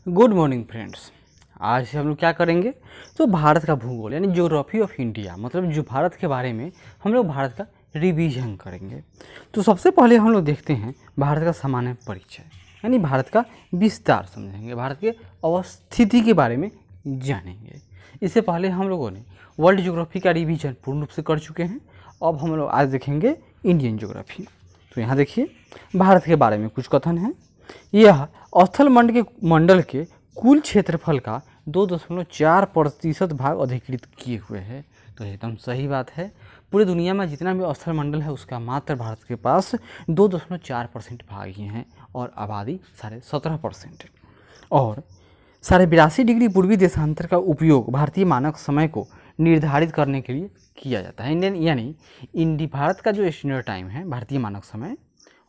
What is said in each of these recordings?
Good morning friends. आज से हम लोग क्या करेंगे तो भारत का भूगोल यानी ज्योग्राफी ऑफ इंडिया, मतलब जो भारत के बारे में हम लोग भारत का रिवीजन करेंगे। तो सबसे पहले हम लोग देखते हैं भारत का सामान्य परिचय यानी भारत का विस्तार समझेंगे, भारत के अवस्थिति के बारे में जानेंगे। इससे पहले हम लोगों ने वर्ल्ड ज्योग्राफी का रिवीजन पूर्ण रूप से कर चुके हैं। अब हम लोग आज देखेंगे इंडियन ज्योग्राफी। तो यहाँ देखिए भारत के बारे में कुछ कथन है। यह स्थल मंडल के कुल क्षेत्रफल का 2.4% भाग अधिकृत किए हुए है। तो एकदम सही बात है। पूरी दुनिया में जितना भी स्थल मंडल है उसका मात्र भारत के पास 2.4% भाग ही हैं और आबादी 17.5%। और 82.5 डिग्री पूर्वी देशांतर का उपयोग भारतीय मानक समय को निर्धारित करने के लिए किया जाता है। इंडियन यानी भारत का जो स्टैंडर्ड टाइम है भारतीय मानक समय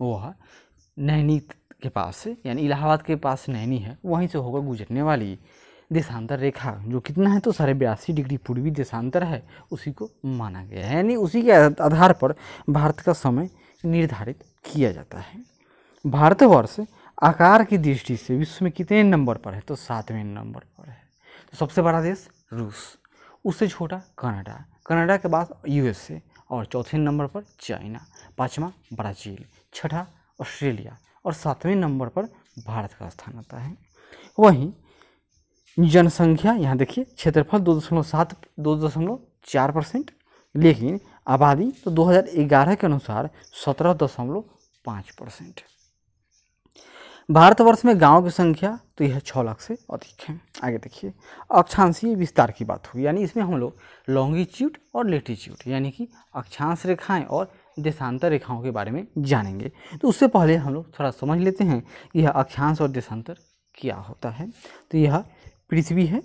वह नैनी के पास से यानी इलाहाबाद के पास नैनी है, वहीं से होकर गुजरने वाली देशांतर रेखा जो कितना है तो 82.5 डिग्री पूर्वी देशांतर है, उसी को माना गया है। यानी उसी के आधार पर भारत का समय निर्धारित किया जाता है। भारतवर्ष आकार की दृष्टि से विश्व में कितने नंबर पर है तो 7वें नंबर पर है। तो सबसे बड़ा देश रूस, उससे छोटा कनाडा, कनाडा के बाद यूएसए और चौथे नंबर पर चाइना, पाँचवा ब्राज़ील, छठा ऑस्ट्रेलिया और 7वें नंबर पर भारत का स्थान आता है। वहीं जनसंख्या यहाँ देखिए क्षेत्रफल 2.4%, लेकिन आबादी तो 2011 के अनुसार 17.5%। भारतवर्ष में गांव की संख्या तो यह 6 लाख से अधिक है। आगे देखिए अक्षांशीय विस्तार की बात हुई, यानी इसमें हम लोग लॉन्गिट्यूड और लेटीट्यूड यानी कि अक्षांश रेखाएं और देशांतर रेखाओं के बारे में जानेंगे। तो उससे पहले हम लोग थोड़ा समझ लेते हैं कि यह अक्षांश और देशांतर क्या होता है। तो यह पृथ्वी है,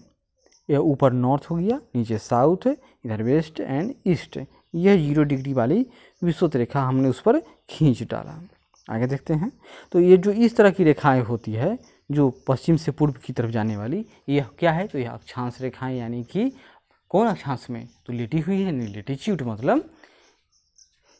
यह ऊपर नॉर्थ हो गया, नीचे साउथ, इधर वेस्ट एंड ईस्ट। यह 0 डिग्री वाली विषुवत रेखा हमने उस पर खींच डाला। आगे देखते हैं तो ये जो इस तरह की रेखाएं होती है जो पश्चिम से पूर्व की तरफ जाने वाली, यह क्या है तो यह अक्षांश रेखाएं, यानी कि कौन अक्षांश में तो लेटी हुई है, लेटीट्यूड मतलब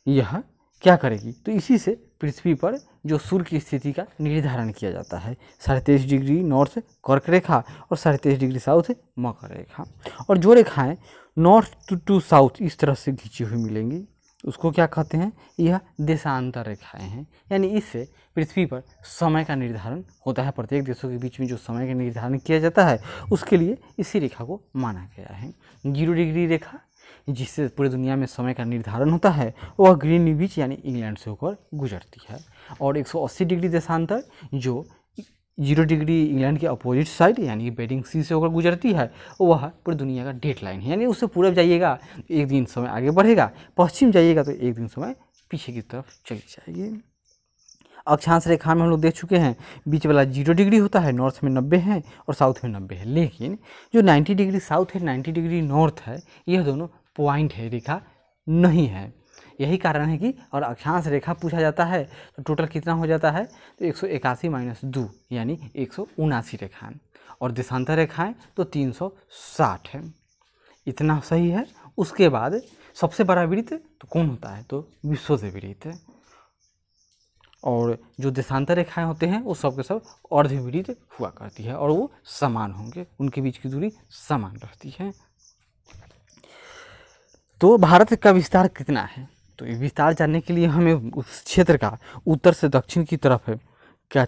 यह क्या करेगी तो इसी से पृथ्वी पर जो सूर्य की स्थिति का निर्धारण किया जाता है। 23.5 डिग्री नॉर्थ कर्क रेखा और 23.5 डिग्री साउथ मकर रेखा। और जो रेखाएं नॉर्थ टू साउथ इस तरह से खींची हुई मिलेंगी उसको क्या कहते हैं, यह देशांतर रेखाएं हैं। यानी इससे पृथ्वी पर समय का निर्धारण होता है। प्रत्येक देशों के बीच में जो समय का निर्धारण किया जाता है उसके लिए इसी रेखा को माना गया है। 0 डिग्री रेखा जिससे पूरी दुनिया में समय का निर्धारण होता है वह ग्रीनविच यानी इंग्लैंड से होकर गुजरती है। और 180 डिग्री देशांतर जो 0 डिग्री इंग्लैंड के अपोजिट साइड यानी कि बेरिंग सी से होकर गुजरती है वह पूरी दुनिया का डेट लाइन है। यानी उससे पूरब जाइएगा एक दिन समय आगे बढ़ेगा, पश्चिम जाइएगा तो एक दिन समय पीछे की तरफ चली जाएगी। अक्षांश रेखा में हम लोग देख चुके हैं बीच वाला 0 डिग्री होता है, नॉर्थ में 90 है और साउथ में 90 है। लेकिन जो 90 डिग्री साउथ है 90 डिग्री नॉर्थ है, यह दोनों पॉइंट है, रेखा नहीं है। यही कारण है कि और अक्षांश रेखा पूछा जाता है तो टोटल कितना हो जाता है तो 181 - 2 यानी 179 रेखाएं, और देशांतर रेखाएं तो 360 है। इतना सही है। उसके बाद सबसे बड़ा वृत्त तो कौन होता है तो विषुवत वृत्त, और जो देशांतर रेखाएं होते हैं वो सब के सब अर्धवृत्त हुआ करती है और वो समान होंगे, उनके बीच की दूरी समान रहती है। तो भारत का विस्तार कितना है तो ये विस्तार जानने के लिए हमें उस क्षेत्र का उत्तर से दक्षिण की तरफ क्या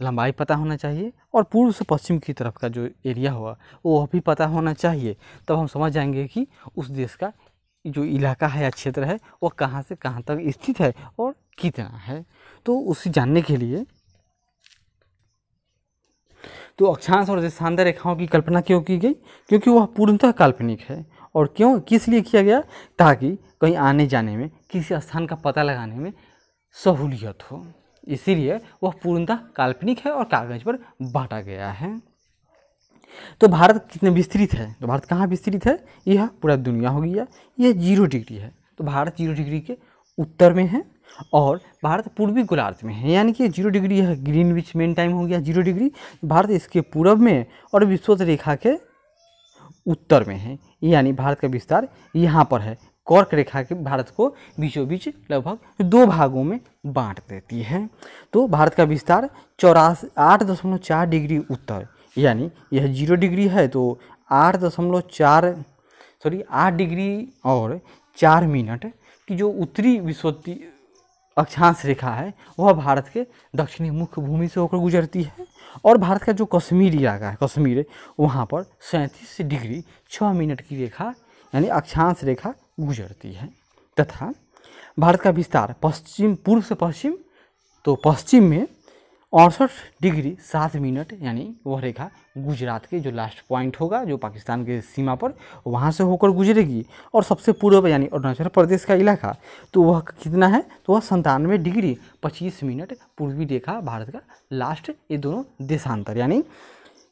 लंबाई पता होना चाहिए और पूर्व से पश्चिम की तरफ का जो एरिया हुआ वो भी पता होना चाहिए। तब हम समझ जाएंगे कि उस देश का जो इलाका है या क्षेत्र है वो कहाँ से कहाँ तक स्थित है और कितना है। तो उसे जानने के लिए तो अक्षांश और देशांतर रेखाओं की कल्पना क्यों की गई, क्योंकि वह पूर्णतः काल्पनिक है। और क्यों, किस लिए किया गया, ताकि कहीं आने जाने में किसी स्थान का पता लगाने में सहूलियत हो, इसीलिए वह पूर्णतः काल्पनिक है और कागज पर बांटा गया है। तो भारत कितने विस्तृत है तो भारत कहाँ विस्तृत है, यह पूरा दुनिया हो गया। यह 0 डिग्री है तो भारत 0 डिग्री के उत्तर में है और भारत पूर्वी गोलार्ध में है, यानी कि 0 डिग्री है ग्रीनविच मेन टाइम हो गया 0 डिग्री। भारत इसके पूर्व में और विषुवत रेखा के उत्तर में है, यानी भारत का विस्तार यहाँ पर है। कर्क रेखा के भारत को बीचों बीच लगभग 2 भागों में बांट देती है। तो भारत का विस्तार 8.4 डिग्री उत्तर यानी यह 0 डिग्री है तो 8 डिग्री और 4 मिनट की जो उत्तरी विषुवतीय अक्षांश रेखा है वह भारत के दक्षिणी मुख्य भूमि से होकर गुजरती है और भारत का जो कश्मीर इलाका है, कश्मीर, वहाँ पर 37 डिग्री 6 मिनट की रेखा यानी अक्षांश रेखा गुजरती है। तथा भारत का विस्तार पूर्व से पश्चिम, तो पश्चिम में 68 डिग्री 7 मिनट यानी वह रेखा गुजरात के जो लास्ट पॉइंट होगा जो पाकिस्तान के सीमा पर, वहाँ से होकर गुजरेगी। और सबसे पूर्व यानी अरुणाचल प्रदेश का इलाका, तो वह कितना है, तो वह 97 डिग्री 25 मिनट पूर्वी रेखा भारत का लास्ट, ये दोनों देशांतर यानी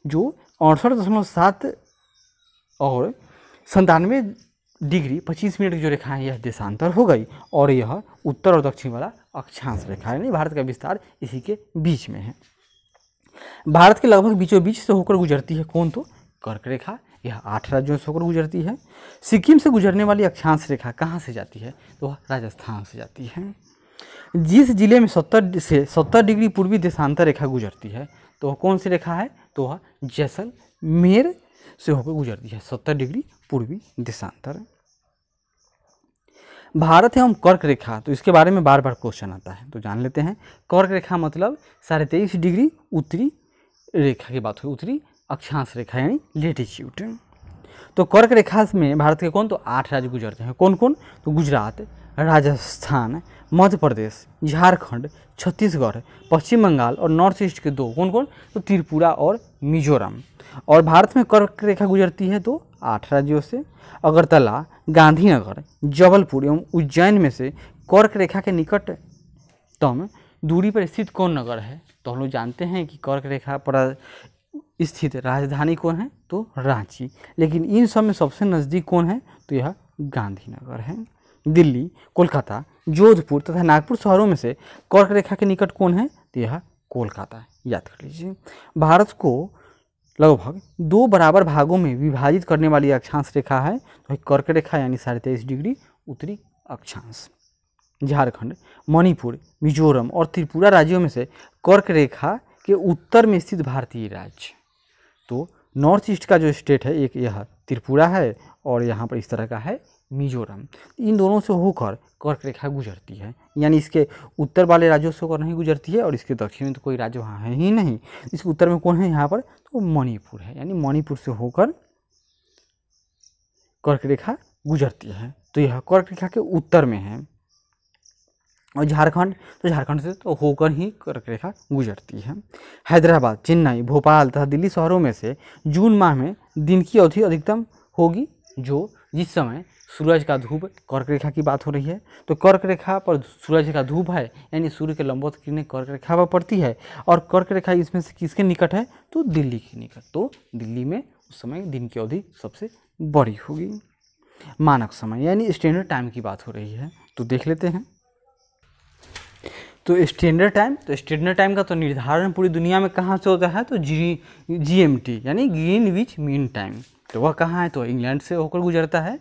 जो 68.7 और 97 डिग्री 25 मिनट की जो रेखा है यह देशांतर हो गई और यह उत्तर और दक्षिण वाला अक्षांश रेखा है, यानी भारत का विस्तार इसी के बीच में है। भारत के लगभग बीचों बीच से होकर गुजरती है कौन, तो कर्क रेखा, यह 8 राज्यों से होकर गुजरती है। सिक्किम से गुजरने वाली अक्षांश रेखा कहाँ से जाती है, तो वह राजस्थान से जाती है। जिस जिले में 70 से 70 डिग्री पूर्वी देशांतर रेखा गुजरती है तो वह कौन सी रेखा है, तो वह जैसलमेर से होकर गुजरती है, 70 डिग्री पूर्वी देशांतर। भारत एवं कर्क रेखा, तो इसके बारे में बार बार क्वेश्चन आता है, तो जान लेते हैं। कर्क रेखा मतलब 23.5 डिग्री उत्तरी रेखा की बात हुई, उत्तरी अक्षांश रेखा यानी लेटीट्यूड। तो कर्क रेखा में भारत के कौन, तो 8 राज्य गुजरते हैं। कौन कौन, तो गुजरात, राजस्थान, मध्य प्रदेश, झारखंड, छत्तीसगढ़, पश्चिम बंगाल और नॉर्थ ईस्ट के 2 कौन कौन, तो त्रिपुरा और मिजोरम। और भारत में कर्क रेखा गुजरती है तो 8 राज्यों से। अगरतला, गांधीनगर, जबलपुर एवं उज्जैन में से कर्क रेखा के निकटतम दूरी पर स्थित कौन नगर है, तो हम लोग जानते हैं कि कर्क रेखा पर स्थित राजधानी कौन है, तो रांची। लेकिन इन सब में सबसे नज़दीक कौन है, तो यह गांधीनगर है। दिल्ली, कोलकाता, जोधपुर तथा नागपुर शहरों में से कर्क रेखा के निकट कौन है, तो यह कोलकाता, याद कर लीजिए। भारत को लगभग 2 बराबर भागों में विभाजित करने वाली अक्षांश रेखा है तो कर्क रेखा यानी 23.5 डिग्री उत्तरी अक्षांश। झारखंड, मणिपुर, मिजोरम और त्रिपुरा राज्यों में से कर्क रेखा के उत्तर में स्थित भारतीय राज्य, तो नॉर्थ ईस्ट का जो स्टेट है एक यह त्रिपुरा है और यहाँ पर इस तरह का है मिजोरम। इन दोनों से होकर कर्क रेखा गुजरती है, यानी इसके उत्तर वाले राज्यों से होकर नहीं गुजरती है और इसके दक्षिण में तो कोई राज्य वहाँ है ही नहीं। इसके उत्तर में कौन है यहाँ पर, तो मणिपुर है, यानी मणिपुर से होकर कर्क रेखा गुजरती है, तो यह कर्क रेखा के उत्तर में है। और झारखंड, तो झारखंड से तो होकर ही कर्क रेखा गुजरती है। हैदराबाद, चेन्नई, भोपाल तथा दिल्ली शहरों में से जून माह में दिन की अवधि अधिकतम होगी जो जिस समय सूरज का धूप, कर्क रेखा की बात हो रही है, तो कर्क रेखा पर सूरज का धूप है यानी सूर्य के लंबवत किरणें कर्क रेखा पर पड़ती है और कर्क रेखा इसमें से किसके निकट है, तो दिल्ली के निकट। तो दिल्ली में उस समय दिन की अवधि सबसे बड़ी होगी। मानक समय यानी स्टैंडर्ड टाइम की बात हो रही है, तो देख लेते हैं। तो स्टैंडर्ड टाइम का तो निर्धारण पूरी दुनिया में कहाँ से होता है, तो GMT यानी ग्रीनविच मीन टाइम, तो वह कहाँ है, तो इंग्लैंड से होकर गुजरता है।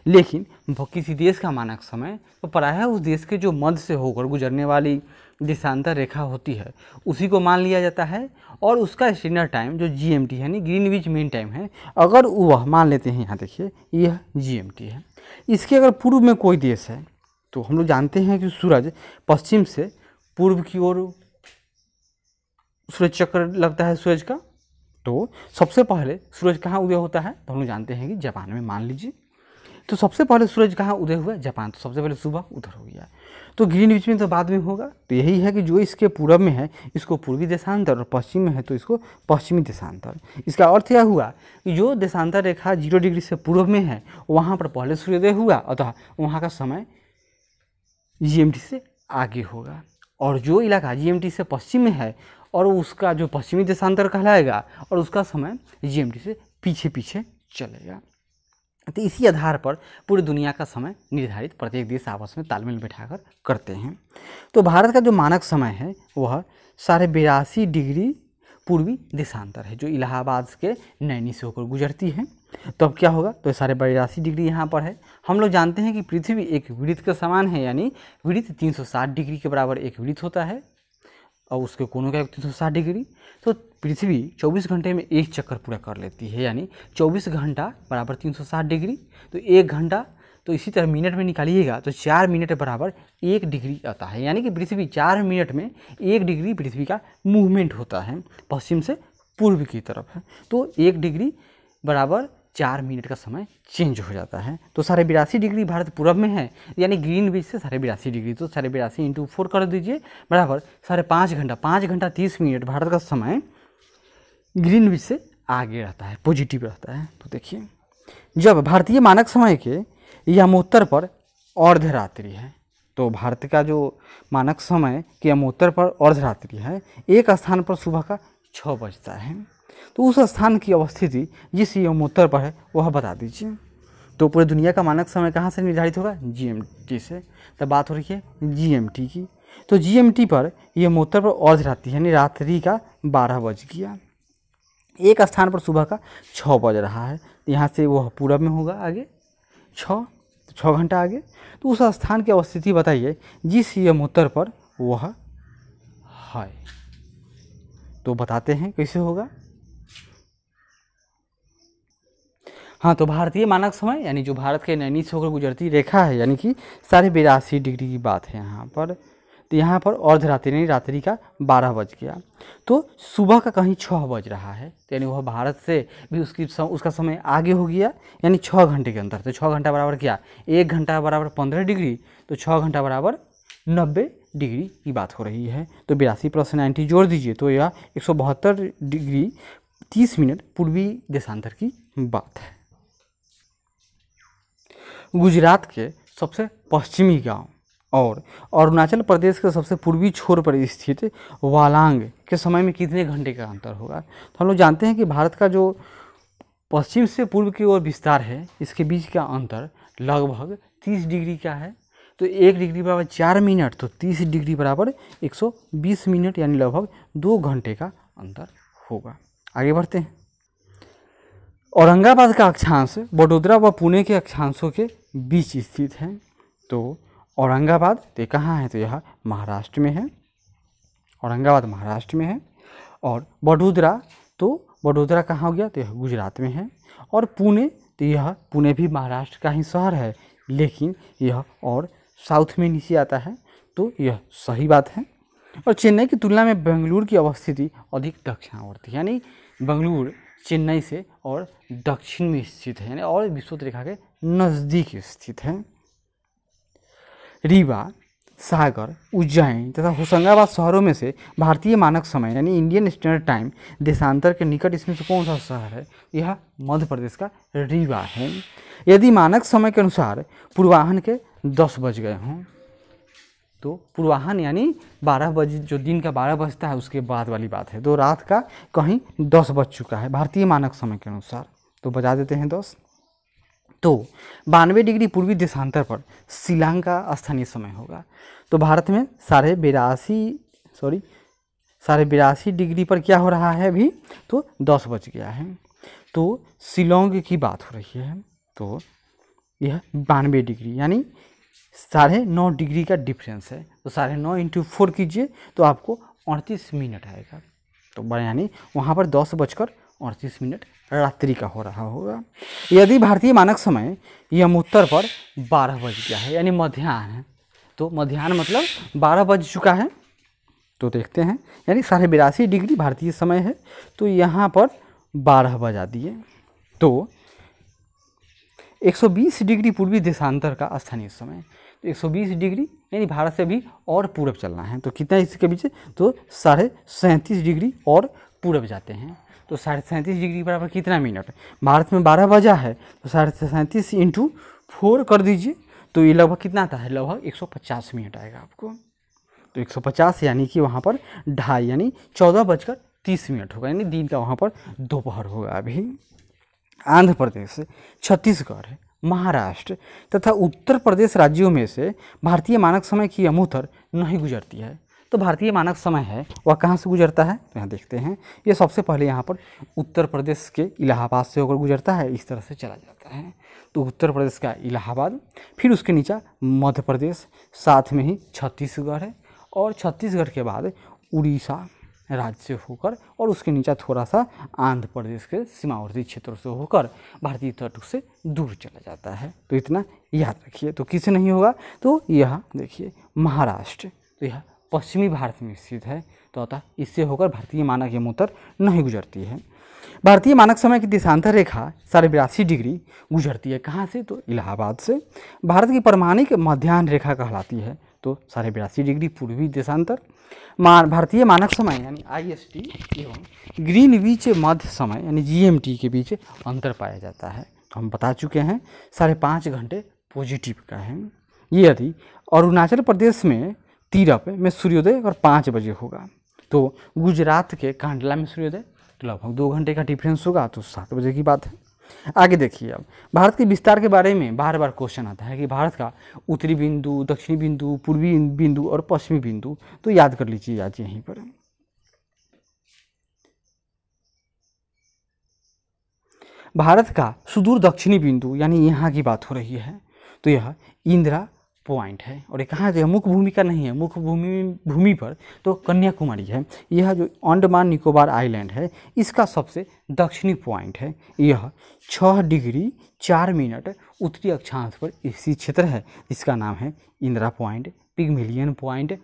लेकिन किसी देश का मानक समय तो प्रायः उस देश के जो मध्य से होकर गुजरने वाली देशांतर रेखा होती है उसी को मान लिया जाता है और उसका स्टैंडर्ड टाइम जो GMT यानी ग्रीनविच मीन टाइम है, अगर वह मान लेते हैं, यहाँ देखिए यह GMT है। इसके अगर पूर्व में कोई देश है तो हम लोग जानते हैं कि सूरज पश्चिम से पूर्व की ओर सूरज चक्र लगता है सूरज का, तो सबसे पहले सूरज कहाँ उदय होता है, तो हम लोग जानते हैं कि जापान में, मान लीजिए। तो सबसे पहले सूरज कहाँ उदय हुआ, जापान, तो सबसे पहले सुबह उधर हो गया। तो ग्रीनविच में तो बाद में होगा, तो यही है कि जो इसके पूर्व में है इसको पूर्वी देशांतर और पश्चिम में है तो इसको पश्चिमी देशांतर। इसका अर्थ यह हुआ कि जो देशांतर रेखा 0 डिग्री से पूर्व में है वहाँ पर पहले सूर्योदय हुआ, अतः वहाँ का समय GMT से आगे होगा। और जो इलाका GMT से पश्चिम में है और उसका जो पश्चिमी देशांतर कहलाएगा और उसका समय GMT से पीछे पीछे चलेगा। तो इसी आधार पर पूरी दुनिया का समय निर्धारित प्रत्येक देश आपस में तालमेल बैठाकर करते हैं। तो भारत का जो मानक समय है वह 82.5 डिग्री पूर्वी देशांतर है जो इलाहाबाद के नैनी से होकर गुजरती है। तो अब क्या होगा, तो 82.5 डिग्री यहाँ पर है। हम लोग जानते हैं कि पृथ्वी एक वृत्त के समान है, यानी वृत्त 360 डिग्री के बराबर एक वृत्त होता है। और उसके कोनों का 360 डिग्री। तो पृथ्वी 24 घंटे में एक चक्कर पूरा कर लेती है, यानी 24 घंटा बराबर 360 डिग्री। तो 1 घंटा, तो इसी तरह मिनट में निकालिएगा तो 4 मिनट बराबर 1 डिग्री आता है, यानी कि पृथ्वी 4 मिनट में 1 डिग्री पृथ्वी का मूवमेंट होता है पश्चिम से पूर्व की तरफ है। तो 1 डिग्री बराबर 4 मिनट का समय चेंज हो जाता है। तो 82.5 डिग्री भारत पूरब में है, यानी ग्रीनविच से 82.5 डिग्री, तो 82.5 इंटू 4 कर दीजिए बराबर 5.5 घंटा, 5 घंटा 30 मिनट भारत का समय ग्रीनविच से आगे रहता है, पॉजिटिव रहता है। तो देखिए, जब भारतीय मानक समय के यमोत्तर पर अर्धरात्रि है, तो भारत का जो मानक समय के यमोत्तर पर अर्धरात्रि है, एक स्थान पर सुबह का 6 बजता है। तो उस स्थान की अवस्थिति जिस यमोत्तर पर है वह बता दीजिए। तो पूरी दुनिया का मानक समय कहाँ से निर्धारित होगा? GMT से। तब बात हो रही है GMT की। तो GMT पर यमोत्तर पर अर्धरात्रि यानी रात्रि का 12 बज गया, एक स्थान पर सुबह का 6 बज रहा है। यहाँ से वह पूरब में होगा आगे 6 घंटा आगे। तो उस स्थान की अवस्थिति बताइए जिस यमोत्तर पर वह है। तो बताते हैं कैसे होगा। हाँ, तो भारतीय मानक समय यानी जो भारत के नैनी से होकर गुजरती रेखा है, यानी कि 82.5 डिग्री की बात है यहाँ पर। तो यहाँ पर अर्धरात्रि यानी रात्रि का 12 बज गया, तो सुबह का कहीं 6 बज रहा है, तो यानी वह भारत से भी उसका समय आगे हो गया, यानी 6 घंटे के अंदर। तो 6 घंटा बराबर क्या? 1 घंटा बराबर 15 डिग्री, तो 6 घंटा बराबर 90 डिग्री की बात हो रही है। तो 82 + 90 जोड़ दीजिए तो यह 172 डिग्री 30 मिनट पूर्वी देशांतर की बात है। गुजरात के सबसे पश्चिमी गांव और अरुणाचल प्रदेश के सबसे पूर्वी छोर पर स्थित वालांग के समय में कितने घंटे का अंतर होगा? तो हम लोग जानते हैं कि भारत का जो पश्चिम से पूर्व की ओर विस्तार है, इसके बीच का अंतर लगभग 30 डिग्री का है। तो 1 डिग्री बराबर 4 मिनट, तो 30 डिग्री बराबर 120 मिनट, यानी लगभग 2 घंटे का अंतर होगा। आगे बढ़ते हैं। औरंगाबाद का अक्षांश वडोदरा व पुणे के अक्षांशों के बीच स्थित है। तो औरंगाबाद तो कहाँ है? तो यह महाराष्ट्र में है, औरंगाबाद महाराष्ट्र में है। और वडोदरा, तो वडोदरा कहाँ हो गया? तो यह गुजरात में है। और पुणे, तो यह पुणे भी महाराष्ट्र का ही शहर है, लेकिन यह और साउथ में नीचे आता है, तो यह सही बात है। और चेन्नई की तुलना में बेंगलुरु की अवस्थिति अधिक दक्षिणावर्ती, यानी बेंगलुरु चेन्नई से और दक्षिण में स्थित है, यानी और विषुवत रेखा के नज़दीक स्थित है। रीवा, सागर, उज्जैन तथा होशंगाबाद शहरों में से भारतीय मानक समय यानी इंडियन स्टैंडर्ड टाइम देशांतर के निकट इसमें से कौन सा शहर है? यह मध्य प्रदेश का रीवा है। यदि मानक समय के अनुसार पूर्वाह्न के 10 बज गए हों, तो पूर्वाह्न यानी 12 बजे, जो दिन का 12 बजता है उसके बाद वाली बात है, तो रात का कहीं 10 बज चुका है भारतीय मानक समय के अनुसार, तो बजा देते हैं 10। तो 92 डिग्री पूर्वी देशांतर पर शिलांग का स्थानीय समय होगा। तो भारत में 82.5 डिग्री पर क्या हो रहा है अभी? तो 10 बज गया है। तो शिलोंग की बात हो रही है, तो यह 92 डिग्री यानी 9.5 डिग्री का डिफरेंस है। तो 9.5 इंटू 4 कीजिए तो आपको 38 मिनट आएगा। तो यानी वहाँ पर 10:38 रात्रि का हो रहा होगा। यदि भारतीय मानक समय यमोत्तर पर 12 बज गया है, यानी मध्याह्न है, तो मध्याह्न मतलब 12 बज चुका है, तो देखते हैं, यानी 82.5 डिग्री भारतीय समय है, तो यहाँ पर 12 बजा दिए, तो 120 डिग्री पूर्वी देशांतर का स्थानीय समय। तो 120 डिग्री यानी भारत से भी और पूरब चलना है, तो कितना इसके पीछे? तो 37.5 डिग्री और पूरब जाते हैं। तो 37.5 डिग्री बराबर कितना मिनट? भारत में 12 बजा है, तो 37.5 इंटू 4 कर दीजिए, तो ये लगभग कितना आता है? लगभग 150 मिनट आएगा आपको। तो 150 यानी कि वहाँ पर 2.5 यानी 14:30 होगा, यानी दिन का वहाँ पर दोपहर होगा अभी। आंध्र प्रदेश, छत्तीसगढ़, महाराष्ट्र तथा उत्तर प्रदेश राज्यों में से भारतीय मानक समय की यमोत्तर नहीं गुजरती है। तो भारतीय मानक समय है वह कहाँ से गुजरता है? तो यहाँ देखते हैं, ये सबसे पहले यहाँ पर उत्तर प्रदेश के इलाहाबाद से होकर गुजरता है, इस तरह से चला जाता है। तो उत्तर प्रदेश का इलाहाबाद, फिर उसके नीचे मध्य प्रदेश, साथ में ही छत्तीसगढ़ है, और छत्तीसगढ़ के बाद उड़ीसा राज्य से होकर और उसके नीचे थोड़ा सा आंध्र प्रदेश के सीमावर्ती क्षेत्रों से होकर भारतीय तट से दूर चला जाता है। तो इतना याद रखिए। तो किसे नहीं होगा, तो यह देखिए महाराष्ट्र, तो यह पश्चिमी भारत में स्थित है। तो अतः इससे होकर भारतीय मानक यमोत्तर नहीं गुजरती है। भारतीय मानक समय की देशांतर रेखा 82.5 डिग्री गुजरती है। कहाँ से, तो इलाहाबाद से। भारत की प्रमाणिक मध्याह्न रेखा कहलाती है। तो 82.5 डिग्री पूर्वी देशांतर। भारतीय मानक समय यानी IST एवं ग्रीनविच मध्य समय यानी GMT के बीच अंतर पाया जाता है। हम बता चुके हैं 5.5 घंटे पॉजिटिव का है। ये यदि अरुणाचल प्रदेश में तीरप में सूर्योदय और 5 बजे होगा, तो गुजरात के कांडला में सूर्योदय तो लगभग 2 घंटे का डिफरेंस होगा, तो 7 बजे की बात है। आगे देखिए, अब भारत के विस्तार के बारे में बार बार क्वेश्चन आता है कि भारत का उत्तरी बिंदु, दक्षिणी बिंदु, पूर्वी बिंदु और पश्चिमी बिंदु, तो याद कर लीजिए आज यहीं पर। भारत का सुदूर दक्षिणी बिंदु यानी यहाँ की बात हो रही है, तो यह इंदिरा पॉइंट है। और ये कहाँ है, मुख्य भूमि का नहीं है, मुख्य भूमि पर तो कन्याकुमारी है। यह जो अंडमान निकोबार आइलैंड है, इसका सबसे दक्षिणी पॉइंट है। यह 6 डिग्री 4 मिनट उत्तरी अक्षांश पर स्थित क्षेत्र है, जिसका नाम है इंदिरा पॉइंट, पिग्मेलियन पॉइंट।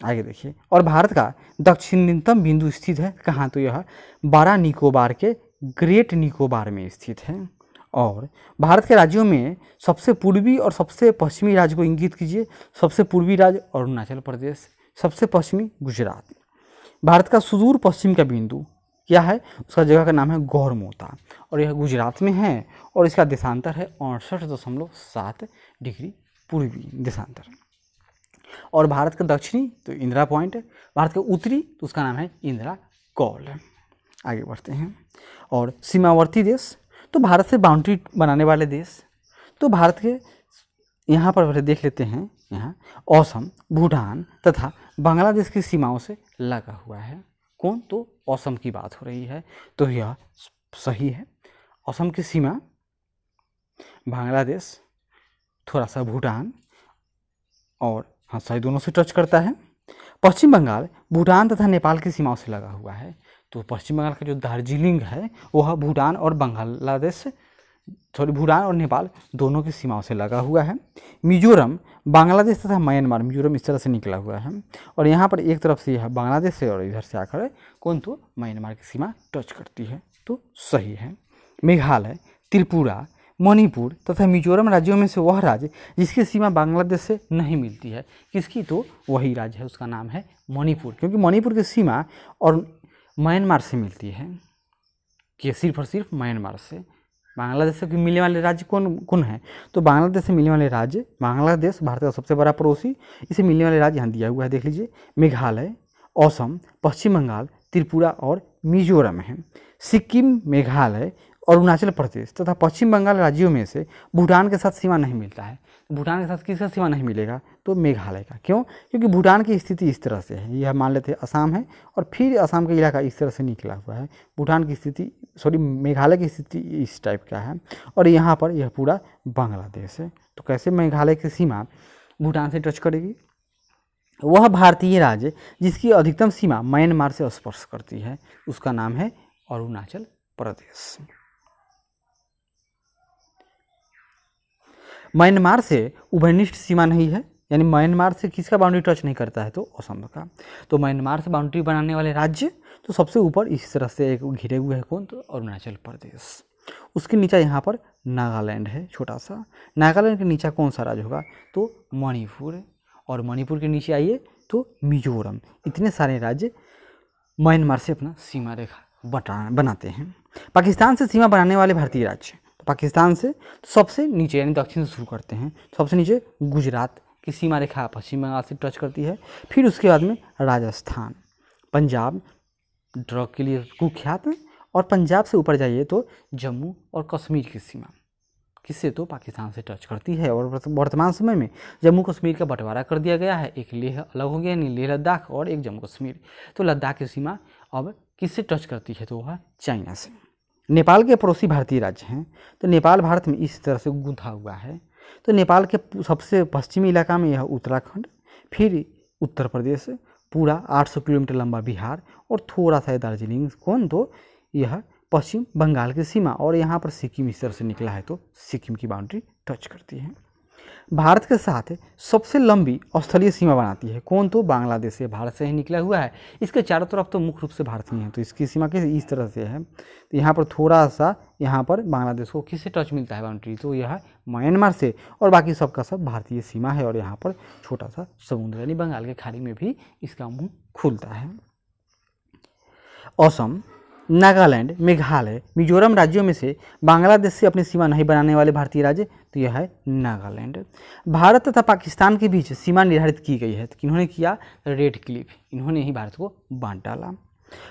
आगे देखिए, और भारत का दक्षिणतम बिंदु स्थित है कहाँ, तो यह 12 निकोबार के ग्रेट निकोबार में स्थित है। और भारत के राज्यों में सबसे पूर्वी और सबसे पश्चिमी राज्य को इंगित कीजिए। सबसे पूर्वी राज्य अरुणाचल प्रदेश, सबसे पश्चिमी गुजरात। भारत का सुदूर पश्चिम का बिंदु क्या है, उसका जगह का नाम है गौरमोता, और यह गुजरात में है। और इसका देशांतर है 68.7 डिग्री पूर्वी देशांतर। और भारत का दक्षिणी तो इंदिरा पॉइंट है। भारत का उत्तरी तो उसका नाम है इंदिरा कौल। आगे बढ़ते हैं। और सीमावर्ती देश, तो भारत से बाउंड्री बनाने वाले देश, तो भारत के यहाँ पर देख लेते हैं। यहाँ असम, भूटान तथा बांग्लादेश की सीमाओं से लगा हुआ है। कौन, तो असम की बात हो रही है, तो यह सही है। असम की सीमा बांग्लादेश, थोड़ा सा भूटान और हाँ सही दोनों से टच करता है। पश्चिम बंगाल भूटान तथा नेपाल की सीमाओं से लगा हुआ है। तो पश्चिम बंगाल का जो दार्जिलिंग है वह भूटान और बांग्लादेश भूटान और नेपाल दोनों की सीमाओं से लगा हुआ है। मिजोरम बांग्लादेश तथा म्यांमार, मिजोरम इस तरह से निकला हुआ है। और यहाँ पर एक तरफ से यह बांग्लादेश से और इधर से आकर कौन, तो म्यांमार की सीमा टच करती है, तो सही है। मेघालय, त्रिपुरा, मणिपुर तथा मिजोरम राज्यों में से वह राज्य जिसकी सीमा बांग्लादेश से नहीं मिलती है। किसकी, तो वही राज्य है, उसका नाम है मणिपुर। क्योंकि मणिपुर की सीमा और म्यांमार से मिलती है, कि सिर्फ और सिर्फ म्यांमार से। बांग्लादेश से मिलने वाले राज्य कौन कौन है, तो बांग्लादेश से मिलने वाले राज्य, बांग्लादेश भारत का सबसे बड़ा पड़ोसी, इसे मिलने वाले राज्य यहाँ दिया हुआ है, देख लीजिए। मेघालय, असम, पश्चिम बंगाल, त्रिपुरा और मिजोरम है। सिक्किम, मेघालय, अरुणाचल प्रदेश तथा पश्चिम बंगाल राज्यों में से भूटान के साथ सीमा नहीं मिलता है। भूटान के साथ किसका सीमा नहीं मिलेगा, तो मेघालय का। क्यों, क्योंकि भूटान की स्थिति इस तरह से है, यह मान लेते हैं असम है और फिर असम का इलाका इस तरह से निकला हुआ है। भूटान की स्थिति मेघालय की स्थिति इस टाइप का है, और यहाँ पर यह पूरा बांग्लादेश है। तो कैसे मेघालय की सीमा भूटान से टच करेगी। वह भारतीय राज्य जिसकी अधिकतम सीमा म्यांमार से स्पर्श करती है, उसका नाम है अरुणाचल प्रदेश। म्यांमार से उभयनिष्ठ सीमा नहीं है, यानी म्यांमार से किसका बाउंड्री टच नहीं करता है, तो असम का। तो म्यांमार से बाउंड्री बनाने वाले राज्य तो सबसे ऊपर इस तरह से एक घिरे हुए है कौन, तो अरुणाचल प्रदेश। उसके नीचे यहाँ पर नागालैंड है छोटा सा। नागालैंड के नीचे कौन सा राज्य होगा, तो मणिपुर। और मणिपुर के नीचे आइए तो मिजोरम। इतने सारे राज्य म्यांमार से अपना सीमा रेखा बनाते हैं। पाकिस्तान से सीमा बनाने वाले भारतीय राज्य, पाकिस्तान से सबसे नीचे यानी दक्षिण से शुरू करते हैं। सबसे नीचे गुजरात की सीमा रेखा पश्चिम बंगाल से टच करती है। फिर उसके बाद में राजस्थान, पंजाब ड्रग के लिए कुख्यात है, और पंजाब से ऊपर जाइए तो जम्मू और कश्मीर की सीमा किससे, तो पाकिस्तान से टच करती है। और वर्तमान समय में जम्मू कश्मीर का बंटवारा कर दिया गया है, एक लेह अलग हो गया यानी लेह लद्दाख और एक जम्मू कश्मीर। तो लद्दाख की सीमा अब किससे टच करती है, तो वह चाइना से। नेपाल के पड़ोसी भारतीय राज्य हैं, तो नेपाल भारत में इस तरह से गुंथा हुआ है। तो नेपाल के सबसे पश्चिमी इलाका में यह उत्तराखंड, फिर उत्तर प्रदेश, पूरा 800 किलोमीटर लंबा बिहार और थोड़ा सा दार्जिलिंग कौन तो यह पश्चिम बंगाल की सीमा, और यहाँ पर सिक्किम इस तरह से निकला है तो सिक्किम की बाउंड्री टच करती है। भारत के साथ सबसे लंबी स्थलीय सीमा बनाती है कौन तो बांग्लादेश से, भारत से ही निकला हुआ है। इसके चारों तरफ तो मुख्य रूप से भारत ही है, तो इसकी सीमा किस इस तरह से है। तो यहाँ पर थोड़ा सा यहाँ पर बांग्लादेश को किससे टच मिलता है बाउंड्री, तो यह म्यांमार से, और बाकी सबका सब भारतीय सीमा है। और यहाँ पर छोटा सा समुद्र यानी बंगाल के खाड़ी में भी इसका मुँह खुलता है। असम, नागालैंड, मेघालय, मिजोरम राज्यों में से बांग्लादेश से अपनी सीमा नहीं बनाने वाले भारतीय राज्य तो यह है नागालैंड। भारत तथा पाकिस्तान के बीच सीमा निर्धारित की गई है, तो किन्होंने किया, रेड क्लिफ, इन्होंने ही भारत को बांट डाला।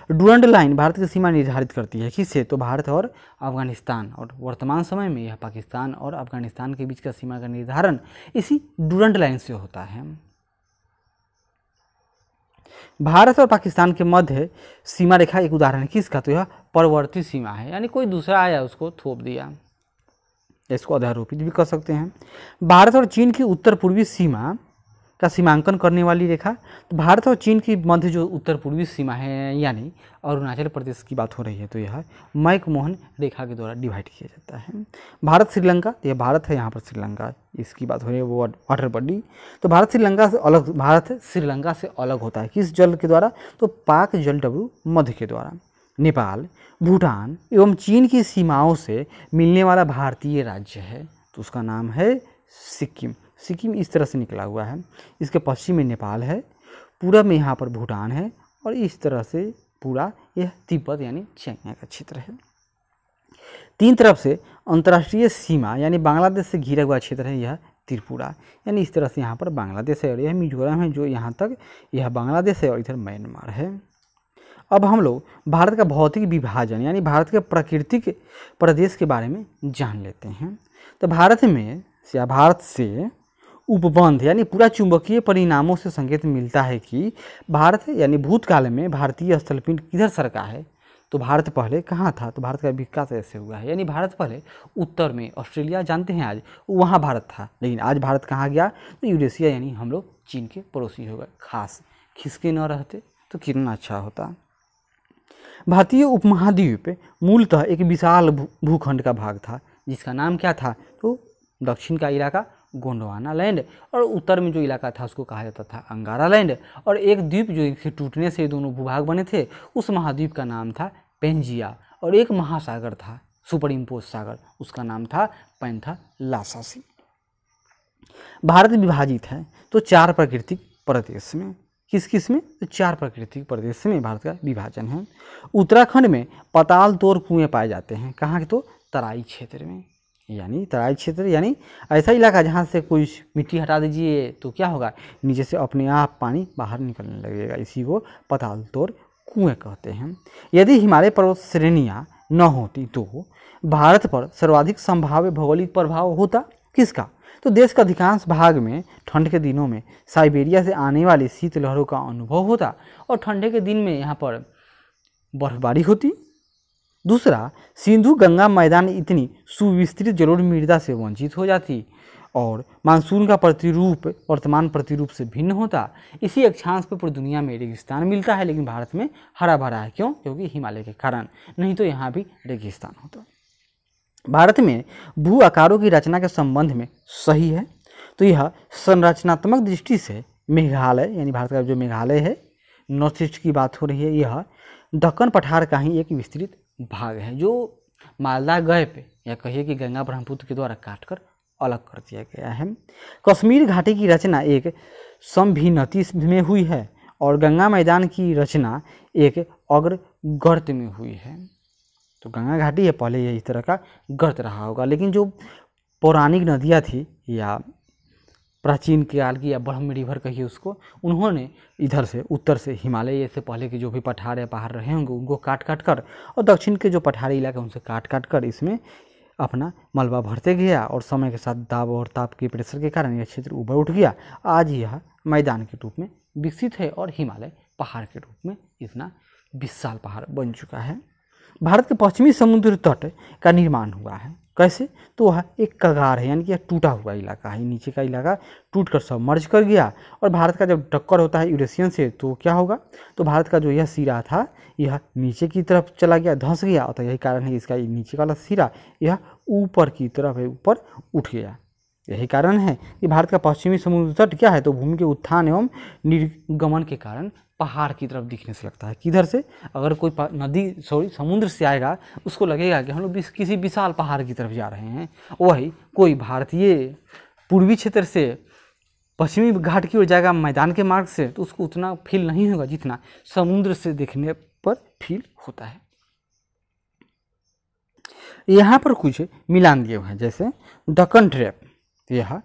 डूरंड लाइन भारत की सीमा निर्धारित करती है किससे, तो भारत और अफगानिस्तान, और वर्तमान समय में यह पाकिस्तान और अफगानिस्तान के बीच का सीमा का निर्धारण इसी डूरंड लाइन से होता है। भारत और पाकिस्तान के मध्य सीमा रेखा एक उदाहरण है किसका, तो यह परवर्ती सीमा है, यानी कोई दूसरा आया उसको थोप दिया, इसको अध्यारोपित भी कर सकते हैं। भारत और चीन की उत्तर पूर्वी सीमा का सीमांकन करने वाली रेखा, तो भारत और चीन की मध्य जो उत्तर पूर्वी सीमा है यानी अरुणाचल प्रदेश की बात हो रही है, तो यह मैकमोहन रेखा के द्वारा डिवाइड किया जाता है। भारत श्रीलंका, यह भारत है, यहाँ पर श्रीलंका इसकी बात हो रही है, वो वाटर बॉडी, तो भारत श्रीलंका से अलग होता है किस जल के द्वारा, तो पाक जल डब्ल्यू मध्य के द्वारा। नेपाल, भूटान एवं चीन की सीमाओं से मिलने वाला भारतीय राज्य है, तो उसका नाम है सिक्किम। सिक्किम इस तरह से निकला हुआ है, इसके पश्चिम में नेपाल है, पूरब में यहाँ पर भूटान है, और इस तरह से पूरा यह तिब्बत यानी चाइना का क्षेत्र है। तीन तरफ से अंतर्राष्ट्रीय सीमा यानी बांग्लादेश से घिरा हुआ क्षेत्र है यह त्रिपुरा, यानी इस तरह से यहाँ पर बांग्लादेश है, और यह मिजोरम है जो यहाँ तक यह बांग्लादेश है, और इधर म्यांमार है। अब हम लोग भारत का भौतिक विभाजन यानी भारत के प्राकृतिक प्रदेश के बारे में जान लेते हैं। तो भारत से उपबंध यानी पूरा चुंबकीय परिणामों से संकेत मिलता है कि भारत यानी भूतकाल में भारतीय स्थलपिंड किधर सरका है, तो भारत पहले कहाँ था, तो भारत का विकास ऐसे हुआ है, यानी भारत पहले उत्तर में, ऑस्ट्रेलिया जानते हैं आज, वहाँ भारत था, लेकिन आज भारत कहाँ गया, तो यूरेशिया यानी हम लोग चीन के पड़ोसी हो गए। खास खिसके न रहते तो कितना अच्छा होता। भारतीय उपमहाद्वीप मूलतः एक विशाल भूखंड का भाग था जिसका नाम क्या था, तो दक्षिण का इलाका गोंडवाना लैंड, और उत्तर में जो इलाका था उसको कहा जाता था अंगारा लैंड, और एक द्वीप जो टूटने से दोनों भूभाग बने थे उस महाद्वीप का नाम था पेंजिया, और एक महासागर था सुपर इम्पोज सागर, उसका नाम था पैंथालासासी। भारत विभाजित है तो चार प्राकृतिक प्रदेश में, किस में, तो चार प्राकृतिक प्रदेश में भारत का विभाजन है। उत्तराखंड में पताल तोड़ कुएँ पाए जाते हैं, कहाँ, तो तराई क्षेत्र में, यानी तराई क्षेत्र यानी ऐसा इलाका जहाँ से कोई मिट्टी हटा दीजिए तो क्या होगा, नीचे से अपने आप पानी बाहर निकलने लगेगा, इसी को पताल तोड़ कुएँ कहते हैं। यदि हिमालय पर्वत श्रेणियाँ न होती तो भारत पर सर्वाधिक संभाव्य भौगोलिक प्रभाव होता किसका, तो देश का अधिकांश भाग में ठंड के दिनों में साइबेरिया से आने वाली शीत लहरों का अनुभव होता, और ठंडे के दिन में यहाँ पर बर्फबारी होती। दूसरा, सिंधु गंगा मैदान इतनी सुविस्तृत जलोढ़ मृदा से वंचित हो जाती, और मानसून का प्रतिरूप वर्तमान प्रतिरूप से भिन्न होता। इसी अक्षांश पर पूरी दुनिया में रेगिस्तान मिलता है, लेकिन भारत में हरा भरा है, क्यों, क्योंकि हिमालय के कारण, नहीं तो यहाँ भी रेगिस्तान होता। भारत में भू आकारों की रचना के संबंध में सही है, तो यह संरचनात्मक दृष्टि से मेघालय यानी भारत का जो मेघालय है, नॉर्थ ईस्ट की बात हो रही है, यह दक्कन पठार का ही एक विस्तृत भाग है जो मालदा गैप या कहिए कि गंगा ब्रह्मपुत्र के द्वारा काटकर अलग कर दिया गया है। कश्मीर घाटी की रचना एक समभिन्नति में हुई है, और गंगा मैदान की रचना एक अग्र गर्त में हुई है। तो गंगा घाटी है, पहले ये इस तरह का गर्त रहा होगा, लेकिन जो पौराणिक नदियाँ थी या प्राचीन काल की या ब्रह्म रिवर कहिए उसको, उन्होंने इधर से उत्तर से हिमालय से पहले के जो भी पठार या पहाड़ रहे होंगे उनको काट काट कर, और दक्षिण के जो पठारी इलाके उनसे काट काट कर इसमें अपना मलबा भरते गया, और समय के साथ दाब और ताप के प्रेशर के कारण यह क्षेत्र उभर उठ गया। आज यह मैदान के रूप में विकसित है, और हिमालय पहाड़ के रूप में इतना विशाल पहाड़ बन चुका है। भारत के पश्चिमी समुद्र तट का निर्माण हुआ है, कैसे? तो वह एक कगार है, यानी कि यह टूटा हुआ इलाका है, नीचे का इलाका टूट कर सबमर्ज कर गया। और भारत का जब टक्कर होता है यूरेशियन से तो क्या होगा? तो भारत का जो यह सिरा था यह नीचे की तरफ चला गया, धंस गया। तो यही कारण है कि इसका नीचे वाला सिरा यह ऊपर की तरफ है, ऊपर उठ गया। यही कारण है कि भारत का पश्चिमी समुद्र तट क्या है? तो भूमि के उत्थान एवं निर्गमन के कारण पहाड़ की तरफ दिखने से लगता है। किधर से? अगर कोई समुद्र से आएगा उसको लगेगा कि हम लोग किसी विशाल पहाड़ की तरफ जा रहे हैं। वही कोई भारतीय पूर्वी क्षेत्र से पश्चिमी घाट की ओर जाएगा मैदान के मार्ग से, तो उसको उतना फील नहीं होगा जितना समुद्र से देखने पर फील होता है। यहाँ पर कुछ मिलान दिए हुए हैं, जैसे दक्कन ट्रैप, यह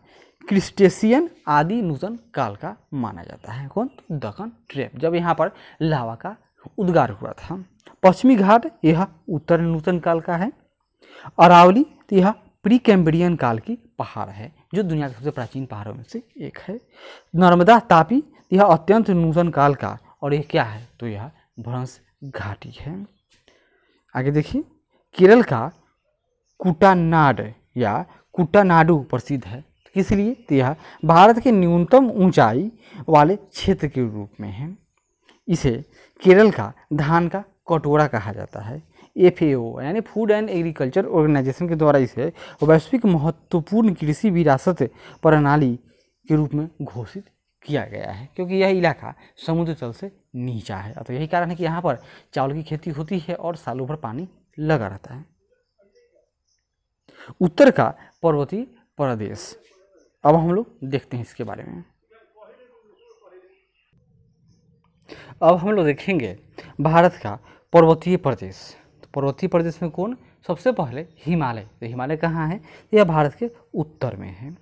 क्रिस्टेशियन आदि नूतन काल का माना जाता है। कौन? दक्कन ट्रैप, जब यहाँ पर लावा का उद्गार हुआ था। पश्चिमी घाट यह उत्तर नूतन काल का है। अरावली तो यह प्री कैम्ब्रियन काल की पहाड़ है, जो दुनिया के सबसे प्राचीन पहाड़ों में से एक है। नर्मदा तापी यह अत्यंत नूतन काल का, और यह क्या है? तो यह भ्रंश घाटी है। आगे देखिए, केरल का कुटानाड या कुटानाडु प्रसिद्ध है। किस लिए? तो यह भारत के न्यूनतम ऊंचाई वाले क्षेत्र के रूप में है। इसे केरल का धान का कटोरा कहा जाता है। FAO यानी फूड एंड एग्रीकल्चर ऑर्गेनाइजेशन के द्वारा इसे वैश्विक महत्वपूर्ण कृषि विरासत प्रणाली के रूप में घोषित किया गया है, क्योंकि यह इलाका समुद्र तल से नीचा है। तो यही कारण है कि यहाँ पर चावल की खेती होती है और सालों भर पानी लगा रहता है। उत्तर का पर्वतीय प्रदेश, अब हम लोग देखते हैं इसके बारे में। अब हम लोग देखेंगे भारत का पर्वतीय प्रदेश। तो पर्वतीय प्रदेश में कौन? सबसे पहले हिमालय। तो हिमालय कहाँ है? यह भारत के उत्तर में है।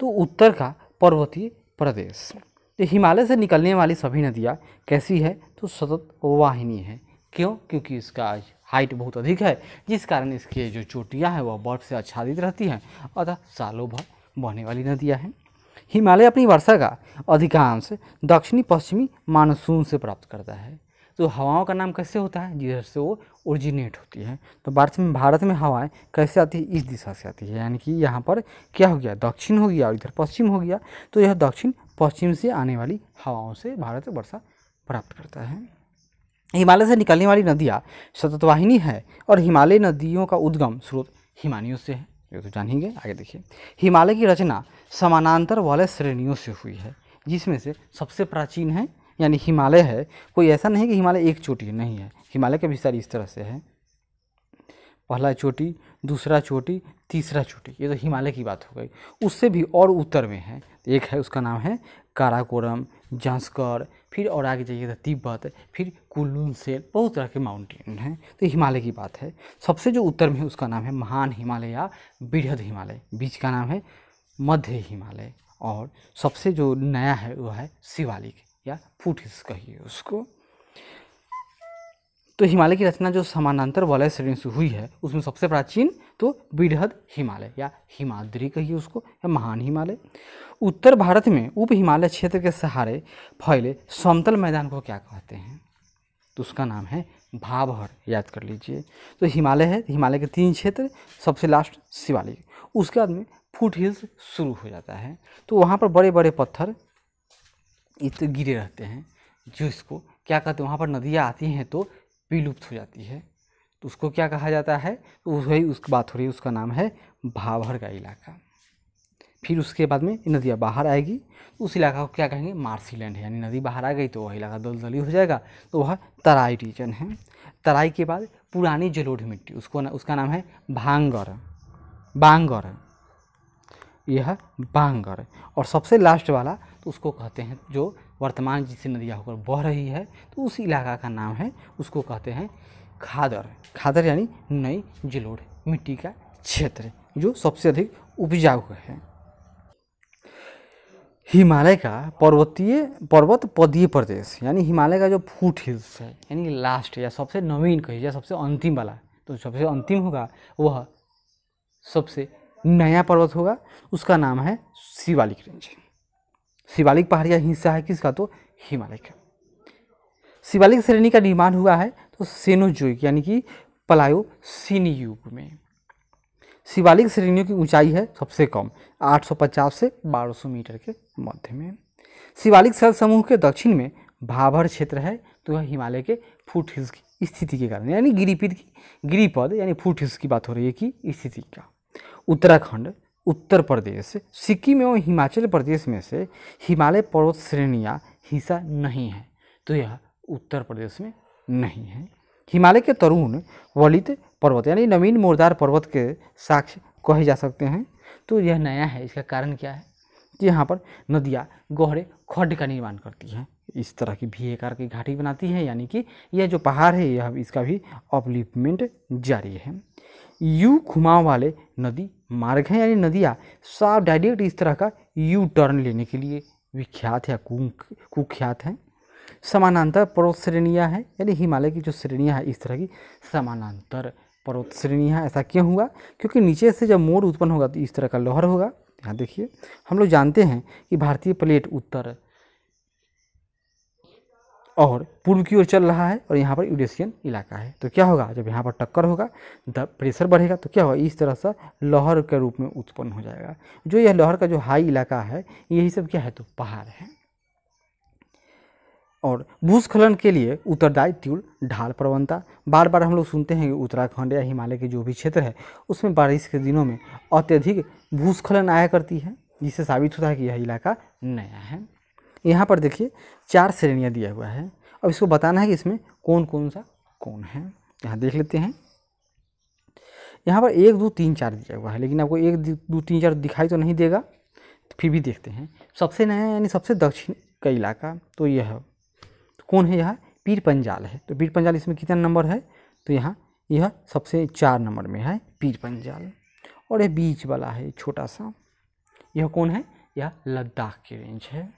तो उत्तर का पर्वतीय प्रदेश, तो हिमालय से निकलने वाली सभी नदियाँ कैसी है? तो सतत वाहिनी है। क्यों? क्योंकि इसका हाइट बहुत अधिक है, जिस कारण इसके जो चोटियाँ हैं वह बर्फ से आच्छादित रहती हैं, अतः सालों भर बहने वाली नदियाँ हैं। हिमालय अपनी वर्षा का अधिकांश दक्षिणी पश्चिमी मानसून से प्राप्त करता है। तो हवाओं का नाम कैसे होता है? जिधर से वो ओरिजिनेट होती है। तो भारत में हवाएं कैसे आती है? इस दिशा से आती है, यानी कि यहाँ पर क्या हो गया? दक्षिण हो गया और इधर पश्चिम हो गया। तो यह दक्षिण पश्चिम से आने वाली हवाओं से भारत वर्षा प्राप्त करता है। हिमालय से निकलने वाली नदियाँ सततवाहिनी है और हिमालय नदियों का उद्गम स्रोत हिमानियों से है, ये तो जानेंगे। आगे देखिए, हिमालय की रचना समानांतर वाले श्रेणियों से हुई है, जिसमें से सबसे प्राचीन है यानी हिमालय है। कोई ऐसा नहीं कि हिमालय एक चोटी नहीं है, हिमालय का विस्तार इस तरह से है, पहला चोटी, दूसरा चोटी, तीसरा चोटी, ये तो हिमालय की बात हो गई। उससे भी और उत्तर में है, एक है उसका नाम है काराकोरम, जांस्कर, फिर और आगे जाइए तो तिब्बत, फिर कुल्लू सेल, बहुत तरह के माउंटेन हैं। तो हिमालय की बात है। सबसे जो उत्तर में है उसका नाम है महान हिमालय या बृहद हिमालय, बीच का नाम है मध्य हिमालय, और सबसे जो नया है वह है शिवालिक या फुटहिल्स कहिए उसको। तो हिमालय की रचना जो समानांतर वलय श्रेणी से हुई है उसमें सबसे प्राचीन तो बृहद हिमालय या हिमाद्री कहिए उसको, या महान हिमालय। उत्तर भारत में उप हिमालय क्षेत्र के सहारे फैले समतल मैदान को क्या कहते हैं? तो उसका नाम है भाभर, याद कर लीजिए। तो हिमालय है, हिमालय के 3 क्षेत्र, सबसे लास्ट शिवालिक, उसके बाद में फुट हिल्स शुरू हो जाता है। तो वहाँ पर बड़े बड़े पत्थर गिरे रहते हैं, जो इसको क्या कहते हैं? वहाँ पर नदियाँ आती हैं तो विलुप्त हो जाती है, तो उसको क्या कहा जाता है? तो वही उसकी बात हो रही है, उसका नाम है भाभर का इलाका। फिर उसके बाद में नदियाँ बाहर आएगी तो उस इलाका को क्या कहेंगे? मार्शीलैंड है, यानी नदी बाहर आ गई तो वह इलाका दलदली हो जाएगा, तो वह तराई रीजन है। तराई के बाद पुरानी जलोढ़ मिट्टी, उसका नाम है बांगर, यह बांगर। और सबसे लास्ट वाला तो उसको कहते हैं, जो वर्तमान जिससे नदियाँ होकर बह रही है तो उस इलाका का नाम है, उसको कहते हैं खादर यानी नई जलोढ़ मिट्टी का क्षेत्र, जो सबसे अधिक उपजाऊ है। हिमालय का पर्वत पदीय प्रदेश, यानी हिमालय का जो फुट हिल्स है, यानी लास्ट या सबसे नवीन कहिए या सबसे अंतिम वाला, तो सबसे अंतिम होगा वह सबसे नया पर्वत होगा, उसका नाम है शिवालिक रेंज। शिवालिक पहाड़ी का हिस्सा है किसका? तो हिमालय का। शिवालिक श्रेणी का निर्माण हुआ है तो सेनोजोइक यानी कि प्लायोसीन युग में। शिवालिक श्रेणियों की ऊंचाई है सबसे कम 850 से 1200 मीटर के मध्य में। शिवालिक स्थल समूह के दक्षिण में भाभर क्षेत्र है, तो यह हिमालय के फुट हिल्स की स्थिति के कारण, यानी गिरिपद यानी फुट हिल्स की बात हो रही है कि स्थिति का। उत्तराखंड, उत्तर प्रदेश, सिक्किम एवं हिमाचल प्रदेश में से हिमालय पर्वत श्रेणियाँ हिस्सा नहीं है, तो यह उत्तर प्रदेश में नहीं है। हिमालय के तरुण वलित पर्वत यानी नवीन मोरदार पर्वत के साक्ष्य कहे जा सकते हैं, तो यह नया है। इसका कारण क्या है कि यहाँ पर नदियाँ गहरे खड्ड का निर्माण करती हैं, इस तरह की भी आकार की घाटी बनाती है, यानी कि यह जो पहाड़ है यह इसका भी अपलिफ्टमेंट जारी है। यू घुमाव वाले नदी मार्ग हैं, यानी नदियाँ साफ डायरेक्ट इस तरह का यू टर्न लेने के लिए विख्यात या कुख्यात हैं। समानांतर पर्वत श्रेणियाँ हैं, यानी हिमालय की जो श्रेणियाँ हैं इस तरह की समानांतर पर्वत श्रेणियाँ। ऐसा क्यों हुआ? क्योंकि नीचे से जब मोड़ उत्पन्न होगा तो इस तरह का लहर होगा। यहाँ देखिए, हम लोग जानते हैं कि भारतीय प्लेट उत्तर और पूर्व की ओर चल रहा है और यहाँ पर यूरेशियन इलाका है, तो क्या होगा जब यहाँ पर टक्कर होगा प्रेशर बढ़ेगा तो क्या होगा, इस तरह से लहर के रूप में उत्पन्न हो जाएगा। जो यह लहर का जो हाई इलाका है यही सब क्या है, तो पहाड़ है। और भूस्खलन के लिए उत्तरदायी ट्यूल ढाल प्रवणता। बार बार हम लोग सुनते हैं कि उत्तराखंड या हिमालय के जो भी क्षेत्र है उसमें बारिश के दिनों में अत्यधिक भूस्खलन आया करती है, जिससे साबित होता है कि यह इलाका नया है। यहाँ पर देखिए 4 श्रेणियाँ दिया हुआ है, अब इसको बताना है कि इसमें कौन कौन सा कौन है। यहाँ देख लेते हैं, यहाँ पर 1 2 3 4 दिया हुआ है, लेकिन आपको 1 2 3 4 दिखाई तो नहीं देगा, तो फिर भी देखते हैं। सबसे नया यानी सबसे दक्षिण का इलाका, तो यह कौन है, यह पीर पंजाल है। तो पीर पंजाल इसमें कितना नंबर है, तो यहाँ यह सबसे 4 नंबर में है पीर पंजाल। और यह बीच वाला है छोटा सा, यह कौन है, यह लद्दाख की रेंज है।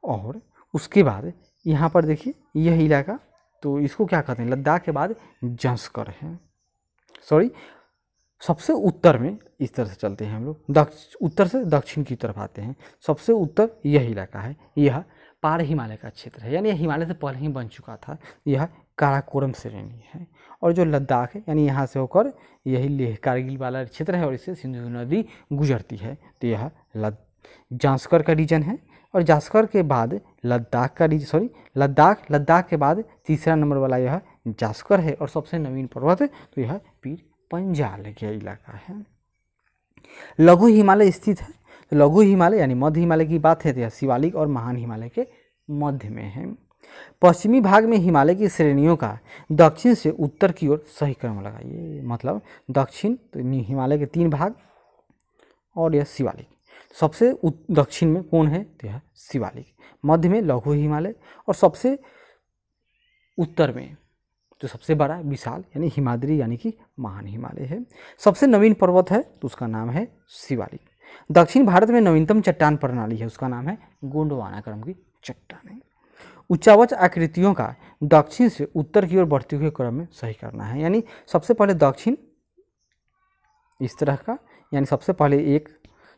और उसके बाद यहाँ पर देखिए यह इलाका, तो इसको क्या कहते हैं, लद्दाख के बाद जंस्कर है, सॉरी सबसे उत्तर में। इस तरह से चलते हैं हम लोग, उत्तर से दक्षिण की तरफ आते हैं। सबसे उत्तर यह इलाका है, यह पार हिमालय का क्षेत्र है, यानी हिमालय से पहले ही बन चुका था। यह काराकोरम श्रेणी है। और जो लद्दाख है यानी यहाँ से होकर यही लेह कारगिल वाला क्षेत्र है और इससे सिंधु नदी गुजरती है, तो यह जांस्कर का रीजन है। और जांस्कर के बाद लद्दाख का रीजन, सॉरी लद्दाख के बाद तीसरा नंबर वाला यह जांस्कर है। और सबसे नवीन पर्वत है तो यह पीर पंजाल का इलाका है। लघु हिमालय स्थित है, तो लघु हिमालय यानी मध्य हिमालय की बात है तो यह शिवालिक और महान हिमालय के मध्य में है। पश्चिमी भाग में हिमालय की श्रेणियों का दक्षिण से उत्तर की ओर सही क्रम लगाइए, मतलब दक्षिण तो हिमालय के 3 भाग और यह शिवालिक। सबसे दक्षिण में कौन है, तो यह शिवालिक। मध्य में लघु हिमालय और सबसे उत्तर में जो सबसे बड़ा विशाल यानी हिमाद्री यानी कि महान हिमालय है। सबसे नवीन पर्वत है तो उसका नाम है शिवालिक। दक्षिण भारत में नवीनतम चट्टान प्रणाली है, उसका नाम है गोंडवाना क्रम की चट्टानें। उच्चावच आकृतियों का दक्षिण से उत्तर की ओर बढ़ते हुए क्रम में सही करना है, यानी सबसे पहले दक्षिण इस तरह का, यानी सबसे पहले एक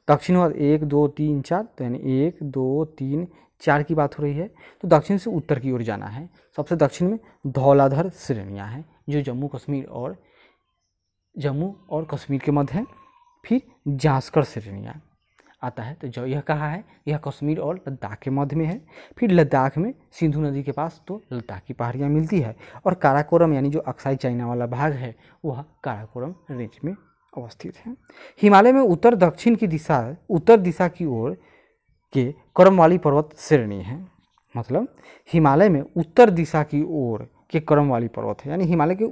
दक्षिण 1 2 3 4, तो यानी 1 2 3 4 की बात हो रही है, तो दक्षिण से उत्तर की ओर जाना है। सबसे दक्षिण में धौलाधर श्रेणियाँ हैं जो जम्मू और कश्मीर के मध्य है। फिर जांस्कर श्रेणियाँ आता है, तो जो यह कहाँ है, यह कश्मीर और लद्दाख के मध्य में है। फिर लद्दाख में सिंधु नदी के पास तो लद्दाख की पहाड़ियाँ मिलती है। और काराकोरम यानी जो अक्साई चाइना वाला भाग है वह काराकोरम रेंज में अवस्थित है। हिमालय में उत्तर दिशा की ओर के क्रम वाली पर्वत श्रेणी है, मतलब हिमालय में उत्तर दिशा की ओर के क्रम वाली पर्वत है, यानी हिमालय के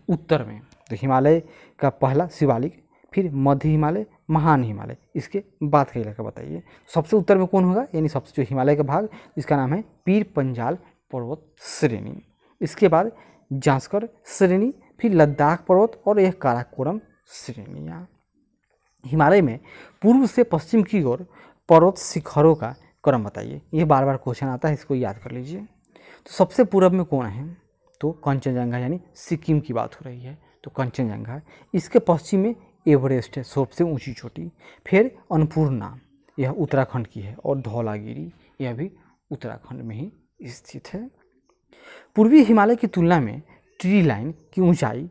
उत्तर में तो हिमालय का पहला शिवालिक, फिर मध्य हिमालय, महान हिमालय, इसके बाद का इलाका बताइए। सबसे उत्तर में कौन होगा, यानी सबसे जो हिमालय का भाग इसका नाम है पीर पंजाल पर्वत श्रेणी। इसके बाद जांस्कर श्रेणी, फिर लद्दाख पर्वत और यह काराकोरम श्रेणियाँ। हिमालय में पूर्व से पश्चिम की ओर पर्वत शिखरों का क्रम बताइए। ये बार बार क्वेश्चन आता है, इसको याद कर लीजिए। तो सबसे पूर्व में कौन है, तो कंचनजंगा यानी सिक्किम की बात हो रही है तो कंचनजंगा। इसके पश्चिम में एवरेस्ट है सबसे ऊंची चोटी। फिर अन्नपूर्णा यह उत्तराखंड की है और धौलागिरी यह भी उत्तराखंड में ही स्थित है। पूर्वी हिमालय की तुलना में ट्री लाइन की ऊंचाई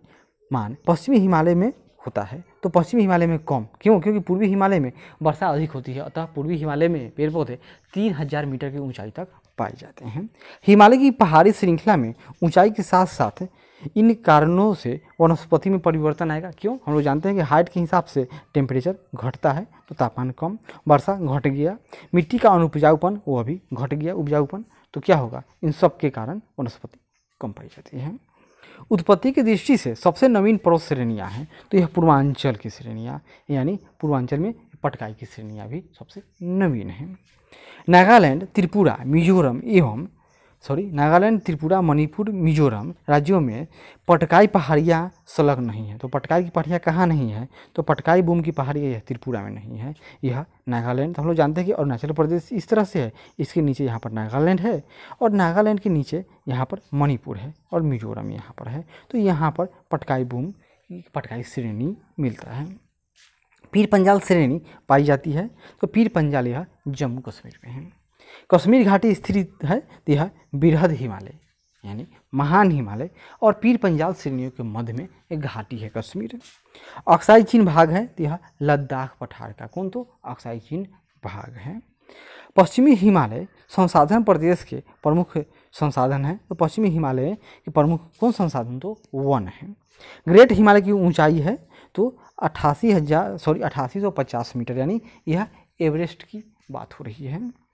मान पश्चिमी हिमालय में होता है, तो पश्चिमी हिमालय में कम। क्यों? क्योंकि पूर्वी हिमालय में वर्षा अधिक होती है, अतः पूर्वी हिमालय में पेड़ पौधे 3000 मीटर की ऊंचाई तक पाए जाते हैं। हिमालय की पहाड़ी श्रृंखला में ऊंचाई के साथ साथ इन कारणों से वनस्पति में परिवर्तन आएगा। क्यों? हम लोग जानते हैं कि हाइट के हिसाब से टेम्परेचर घटता है, तो तापमान कम, वर्षा घट गया, मिट्टी का अनुपजाऊपन वो भी घट गया, उपजाऊपन, तो क्या होगा? इन सब के कारण वनस्पति कम पाई जाती है। उत्पत्ति की दृष्टि से सबसे नवीन पर्वत श्रेणियाँ हैं, तो यह पूर्वांचल की श्रेणियाँ, यानी पूर्वांचल में पटकाई की श्रेणियाँ भी सबसे नवीन हैं। नागालैंड, त्रिपुरा, मणिपुर, मिजोरम राज्यों में पटकाई पहाड़ियाँ संलग्न नहीं हैं। तो पटकाई की पहाड़ियाँ कहाँ नहीं है? तो पटकाई बूम की पहाड़ियाँ यह त्रिपुरा में नहीं है, यह नागालैंड। तो हम लोग जानते हैं कि अरुणाचल प्रदेश इस तरह से है, इसके नीचे यहाँ पर नागालैंड है, और नागालैंड के नीचे यहाँ पर मणिपुर है, और मिजोरम यहाँ पर है। तो यहाँ पर पटकाई बूम पटकाई श्रेणी मिलता है। पीर पंजाल श्रेणी पाई जाती है, तो पीर पंजाल यह जम्मू कश्मीर में है। कश्मीर घाटी स्थित है, तो यह बृहद हिमालय यानी महान हिमालय और पीर पंजाल श्रेणियों के मध्य में एक घाटी है कश्मीर। अक्साई चीन भाग है, तो यह लद्दाख पठार का कौन? तो अक्साई चीन भाग है। पश्चिमी हिमालय संसाधन प्रदेश के प्रमुख संसाधन है, तो पश्चिमी हिमालय के प्रमुख कौन संसाधन? तो वन है। ग्रेट हिमालय की ऊंचाई है तो 8850 मीटर, यानी यह एवरेस्ट की बात हो रही है।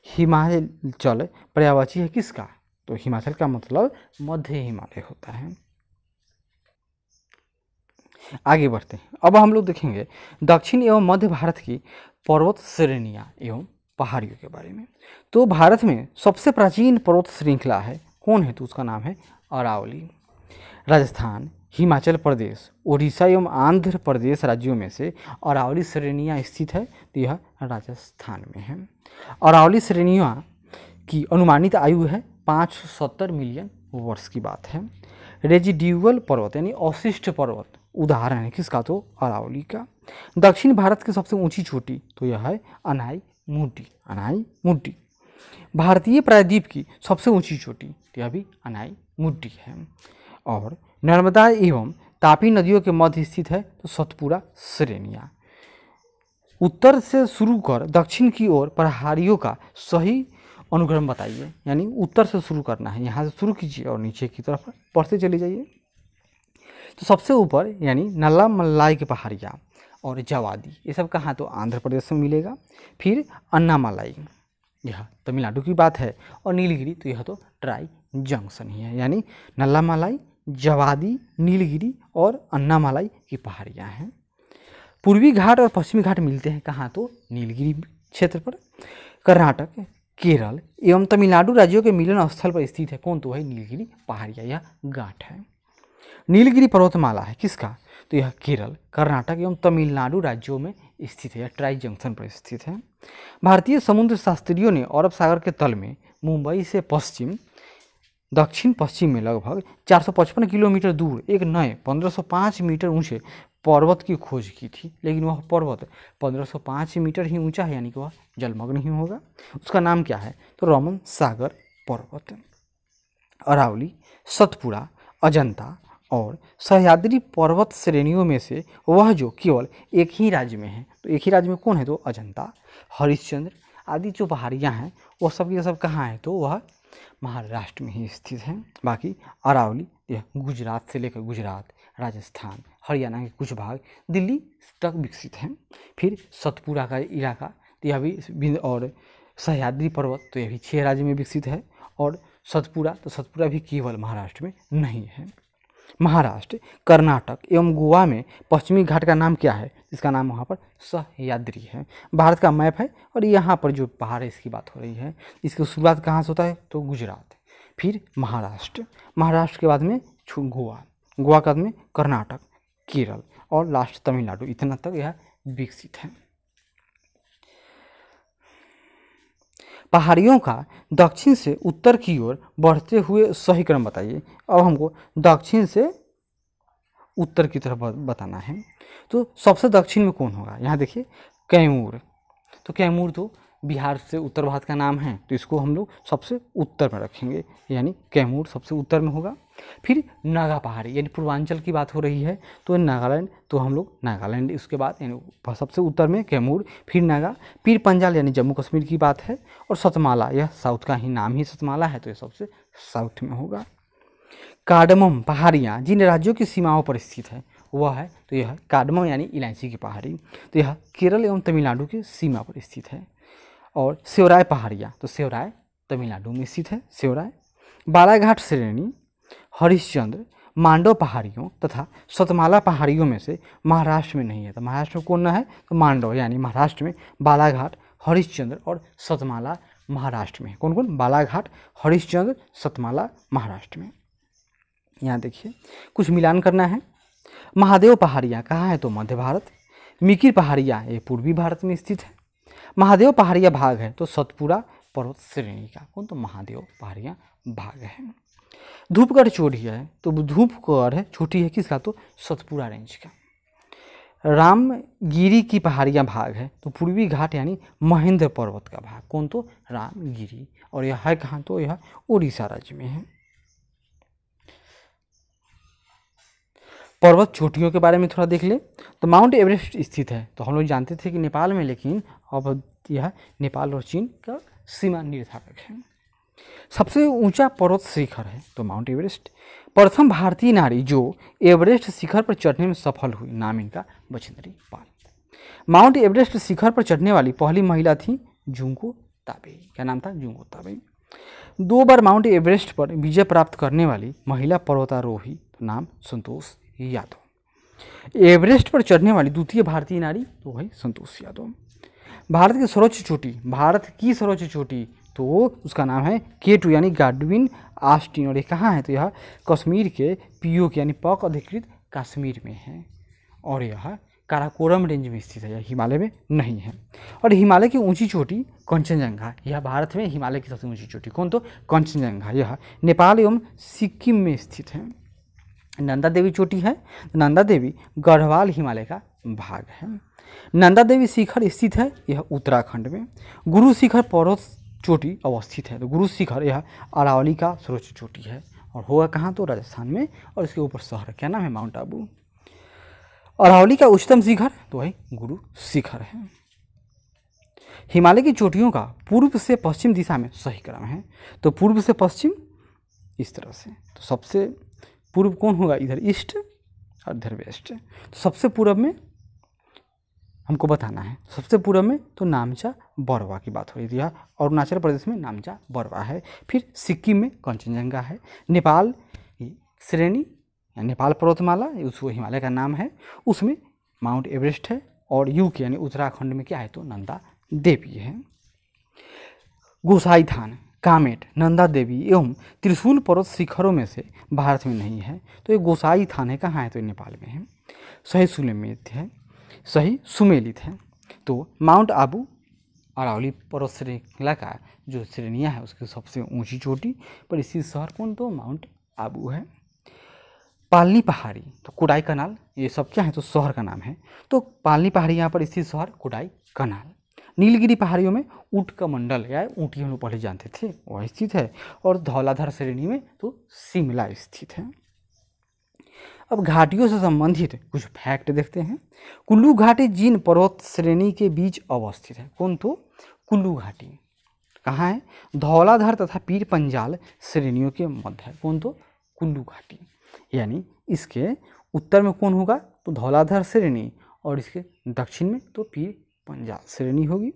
हिमाचल पर्यायवाची है किसका? तो हिमाचल का मतलब मध्य हिमालय होता है। आगे बढ़ते हैं, अब हम लोग देखेंगे दक्षिण एवं मध्य भारत की पर्वत श्रेणियाँ एवं पहाड़ियों के बारे में। तो भारत में सबसे प्राचीन पर्वत श्रृंखला है, कौन है? तो उसका नाम है अरावली। राजस्थान, हिमाचल प्रदेश, उड़ीसा एवं आंध्र प्रदेश राज्यों में से अरावली श्रेणियाँ स्थित है, तो यह राजस्थान में है। अरावली श्रेणियों की अनुमानित आयु है 570 मिलियन वर्ष की बात है। रेजिड्यूअल पर्वत यानी अवशिष्ट पर्वत उदाहरण है किसका? तो अरावली का। दक्षिण भारत की सबसे ऊंची चोटी तो यह है अनाई मुड्डी। भारतीय प्रायद्वीप की सबसे ऊंची चोटी तो यह भी अनाई मुड्डी है। और नर्मदा एवं तापी नदियों के मध्य स्थित है तो सतपुड़ा श्रेणियाँ। उत्तर से शुरू कर दक्षिण की ओर पहाड़ियों का सही अनुक्रम बताइए, यानी उत्तर से शुरू करना है, यहाँ से शुरू कीजिए और नीचे की तरफ बढ़ते चले जाइए। तो सबसे ऊपर यानी नल्ला मलाई की पहाड़ियाँ और जवादी ये सब कहाँ? तो आंध्र प्रदेश में मिलेगा। फिर अन्नामलाई यह तमिलनाडु की बात है, और नीलगिरी तो यह तो ट्राई जंक्शन ही है, यानी नल्लामलाई, जवादी, नीलगिरी और अन्नामलाई की पहाड़ियाँ हैं। पूर्वी घाट और पश्चिमी घाट मिलते हैं कहाँ? तो नीलगिरी क्षेत्र पर। कर्नाटक, केरल एवं तमिलनाडु राज्यों के मिलन स्थल पर स्थित है कौन? तो है नीलगिरी पहाड़ियाँ या घाट है। नीलगिरी पर्वतमाला है किसका? तो यह केरल, कर्नाटक एवं तमिलनाडु राज्यों में स्थित है, ट्राई जंक्शन पर स्थित है। भारतीय समुद्र शास्त्रियों ने अरब सागर के तल में मुंबई से दक्षिण पश्चिम में लगभग 455 किलोमीटर दूर एक नए 1505 मीटर ऊंचे पर्वत की खोज की थी, लेकिन वह पर्वत 1505 मीटर ही ऊंचा है, यानी कि वह जलमग्न ही होगा। उसका नाम क्या है? तो रमन सागर पर्वत। अरावली, सतपुड़ा, अजंता और सह्याद्री पर्वत श्रेणियों में से वह जो केवल एक ही राज्य में है, तो एक ही राज्य में कौन है? तो अजंता, हरिश्चंद्र आदि जो पहाड़ियाँ हैं वो सब ये सब कहाँ है? तो वह महाराष्ट्र में ही स्थित है। बाकी अरावली यह गुजरात से लेकर गुजरात, राजस्थान, हरियाणा के कुछ भाग, दिल्ली तक विकसित है। फिर सतपुड़ा का इलाका तो यह भी, और सह्याद्री पर्वत तो यह भी 6 राज्य में विकसित है। और सतपुड़ा भी केवल महाराष्ट्र में नहीं है। महाराष्ट्र, कर्नाटक एवं गोवा में पश्चिमी घाट का नाम क्या है? इसका नाम वहाँ पर सह्याद्री है। भारत का मैप है और यहाँ पर जो पहाड़ है इसकी बात हो रही है। इसकी शुरुआत कहाँ से होता है? तो गुजरात, फिर महाराष्ट्र, महाराष्ट्र के बाद में गोवा के बाद में कर्नाटक, केरल और लास्ट तमिलनाडु, इतना तक यह विकसित है। पहाड़ियों का दक्षिण से उत्तर की ओर बढ़ते हुए सही क्रम बताइए। अब हमको दक्षिण से उत्तर की तरफ बताना है। तो सबसे दक्षिण में कौन होगा? यहाँ देखिए कैमूर, तो कैमूर तो बिहार से उत्तर भारत का नाम है, तो इसको हम लोग सबसे उत्तर में रखेंगे, यानी कैमूर सबसे उत्तर में होगा। फिर नागा पहाड़ी यानी पूर्वांचल की बात हो रही है तो नागालैंड, तो हम लोग नागालैंड, उसके बाद यानी सबसे उत्तर में कैमूर, फिर नागा, फिर पंजाल यानी जम्मू कश्मीर की बात है, और सतमाला, यह साउथ का ही नाम ही सतमाला है तो यह सबसे साउथ में होगा। कार्डमम पहाड़ियाँ जिन राज्यों की सीमाओं पर स्थित है वह है, तो यह कार्डमम यानी इलायची की पहाड़ी, तो यह केरल एवं तमिलनाडु की सीमा पर स्थित है। और सेवराय पहाड़ियाँ, तो सेवराय तमिलनाडु में स्थित है सेवराय। बालाघाट श्रेणी हरिश्चंद्र मांडव पहाड़ियों तथा सतमाला पहाड़ियों में से महाराष्ट्र में नहीं है, तो महाराष्ट्र में कौन ना है, तो मांडव यानी महाराष्ट्र में, बालाघाट, हरिश्चंद्र और सतमाला महाराष्ट्र में। कौन कौन, बालाघाट, हरिश्चंद्र, सतमाला महाराष्ट्र में। यहाँ देखिए कुछ मिलान करना है। महादेव पहाड़ियाँ कहाँ है, तो मध्य भारत। मिकिर पहाड़ियाँ ये पूर्वी भारत में स्थित है। महादेव पहाड़ियाँ भाग है तो सतपुरा पर्वत श्रेणी का, कौन, तो महादेव पहाड़ियाँ भाग है। धूपगढ़ चोटी है, तो धूपगढ़ है चोटी है किसका, तो सतपुरा रेंज का। रामगिरी की पहाड़ियाँ भाग है तो पूर्वी घाट यानी महेंद्र पर्वत का भाग, कौन, तो रामगिरी, और यह है कहाँ, तो यह उड़ीसा राज्य में है। पर्वत चोटियों के बारे में थोड़ा देख ले, तो माउंट एवरेस्ट स्थित है, तो हम लोग जानते थे कि नेपाल में, लेकिन अब यह नेपाल और चीन का सीमा निर्धारक है। सबसे ऊंचा पर्वत शिखर है तो माउंट एवरेस्ट। प्रथम भारतीय नारी जो एवरेस्ट शिखर पर चढ़ने में सफल हुई, नाम इनका बछेंद्री पाल। माउंट एवरेस्ट शिखर पर चढ़ने वाली पहली महिला थी जुंको ताबेई, क्या नाम था, जुंको ताबेई। 2 बार माउंट एवरेस्ट पर विजय प्राप्त करने वाली महिला पर्वतारोही, तो नाम संतोष यादव। एवरेस्ट पर चढ़ने वाली द्वितीय भारतीय नारी तो भाई संतोष यादव। भारत की सर्वोच्च चोटी, भारत की सर्वोच्च चोटी, तो उसका नाम है K2 यानी गाडविन आस्टीन, और ये कहाँ है, तो यह कश्मीर के POK यानी पाक अधिकृत कश्मीर में है, और यह काराकोरम रेंज में स्थित है, यह हिमालय में नहीं है। और हिमालय की ऊंची चोटी कंचनजंगा, यह भारत में हिमालय की सबसे ऊंची चोटी, कौन, तो कंचनजंगा, यह नेपाल एवं सिक्किम में स्थित है। नंदा देवी चोटी है, नंदा देवी गढ़वाल हिमालय का भाग है। नंदा देवी शिखर स्थित है यह उत्तराखंड में। गुरु शिखर पर्वत चोटी अवस्थित है, तो गुरु शिखर यह अरावली का सर्वोच्च चोटी है, और होगा कहाँ, तो राजस्थान में, और इसके ऊपर शहर क्या नाम है, माउंट आबू। अरावली का उच्चतम शिखर तो वही गुरु शिखर है। हिमालय की चोटियों का पूर्व से पश्चिम दिशा में सही क्रम है, तो पूर्व से पश्चिम इस तरह से, तो सबसे पूर्व कौन होगा, इधर ईस्ट और इधर वेस्ट। तो सबसे पूर्व में हमको बताना है, सबसे पूर्व में तो नामचा बरवा की बात हो रही थी, यह अरुणाचल प्रदेश में नामचा बरवा है। फिर सिक्किम में कंचनजंगा है। नेपाल श्रेणी या नेपाल पर्वतमाला, उसको हिमालय का नाम है, उसमें माउंट एवरेस्ट है। और UK यानी उत्तराखंड में क्या है, तो नंदा देवी है। गोसाई थान, कामेट, नंदा देवी एवं त्रिशूल पर्वत शिखरों में से भारत में नहीं है, तो ये गोसाई थान है, कहाँ है, तो नेपाल में है। सही सुमेलित है, सही सुमेलित है। तो माउंट आबू अरावली पर्वत श्रृंखला का जो श्रेणियाँ है उसकी सबसे ऊंची चोटी पर स्थित शहर कौन, तो माउंट आबू है। पालनी पहाड़ी, तो कोडाई कनाल, ये सब क्या है, तो शहर का नाम है। तो पालनी पहाड़ी यहाँ पर स्थित शहर कोडाई कनाल। नीलगिरी पहाड़ियों में ऊँट का मंडल या ऊँटी हम लोग पहले जानते थे वह स्थित है। और धौलाधर श्रेणी में तो शिमला स्थित है। अब घाटियों से संबंधित कुछ फैक्ट देखते हैं। कुल्लू घाटी जिन पर्वत श्रेणी के बीच अवस्थित है, कौन, तो कुल्लू घाटी कहाँ है, धौलाधर तथा पीर पंजाल श्रेणियों के मध्य है, कौन, तो कुल्लू घाटी। यानी इसके उत्तर में कौन होगा, तो धौलाधर श्रेणी, और इसके दक्षिण में तो पीर पंजाल श्रेणी होगी।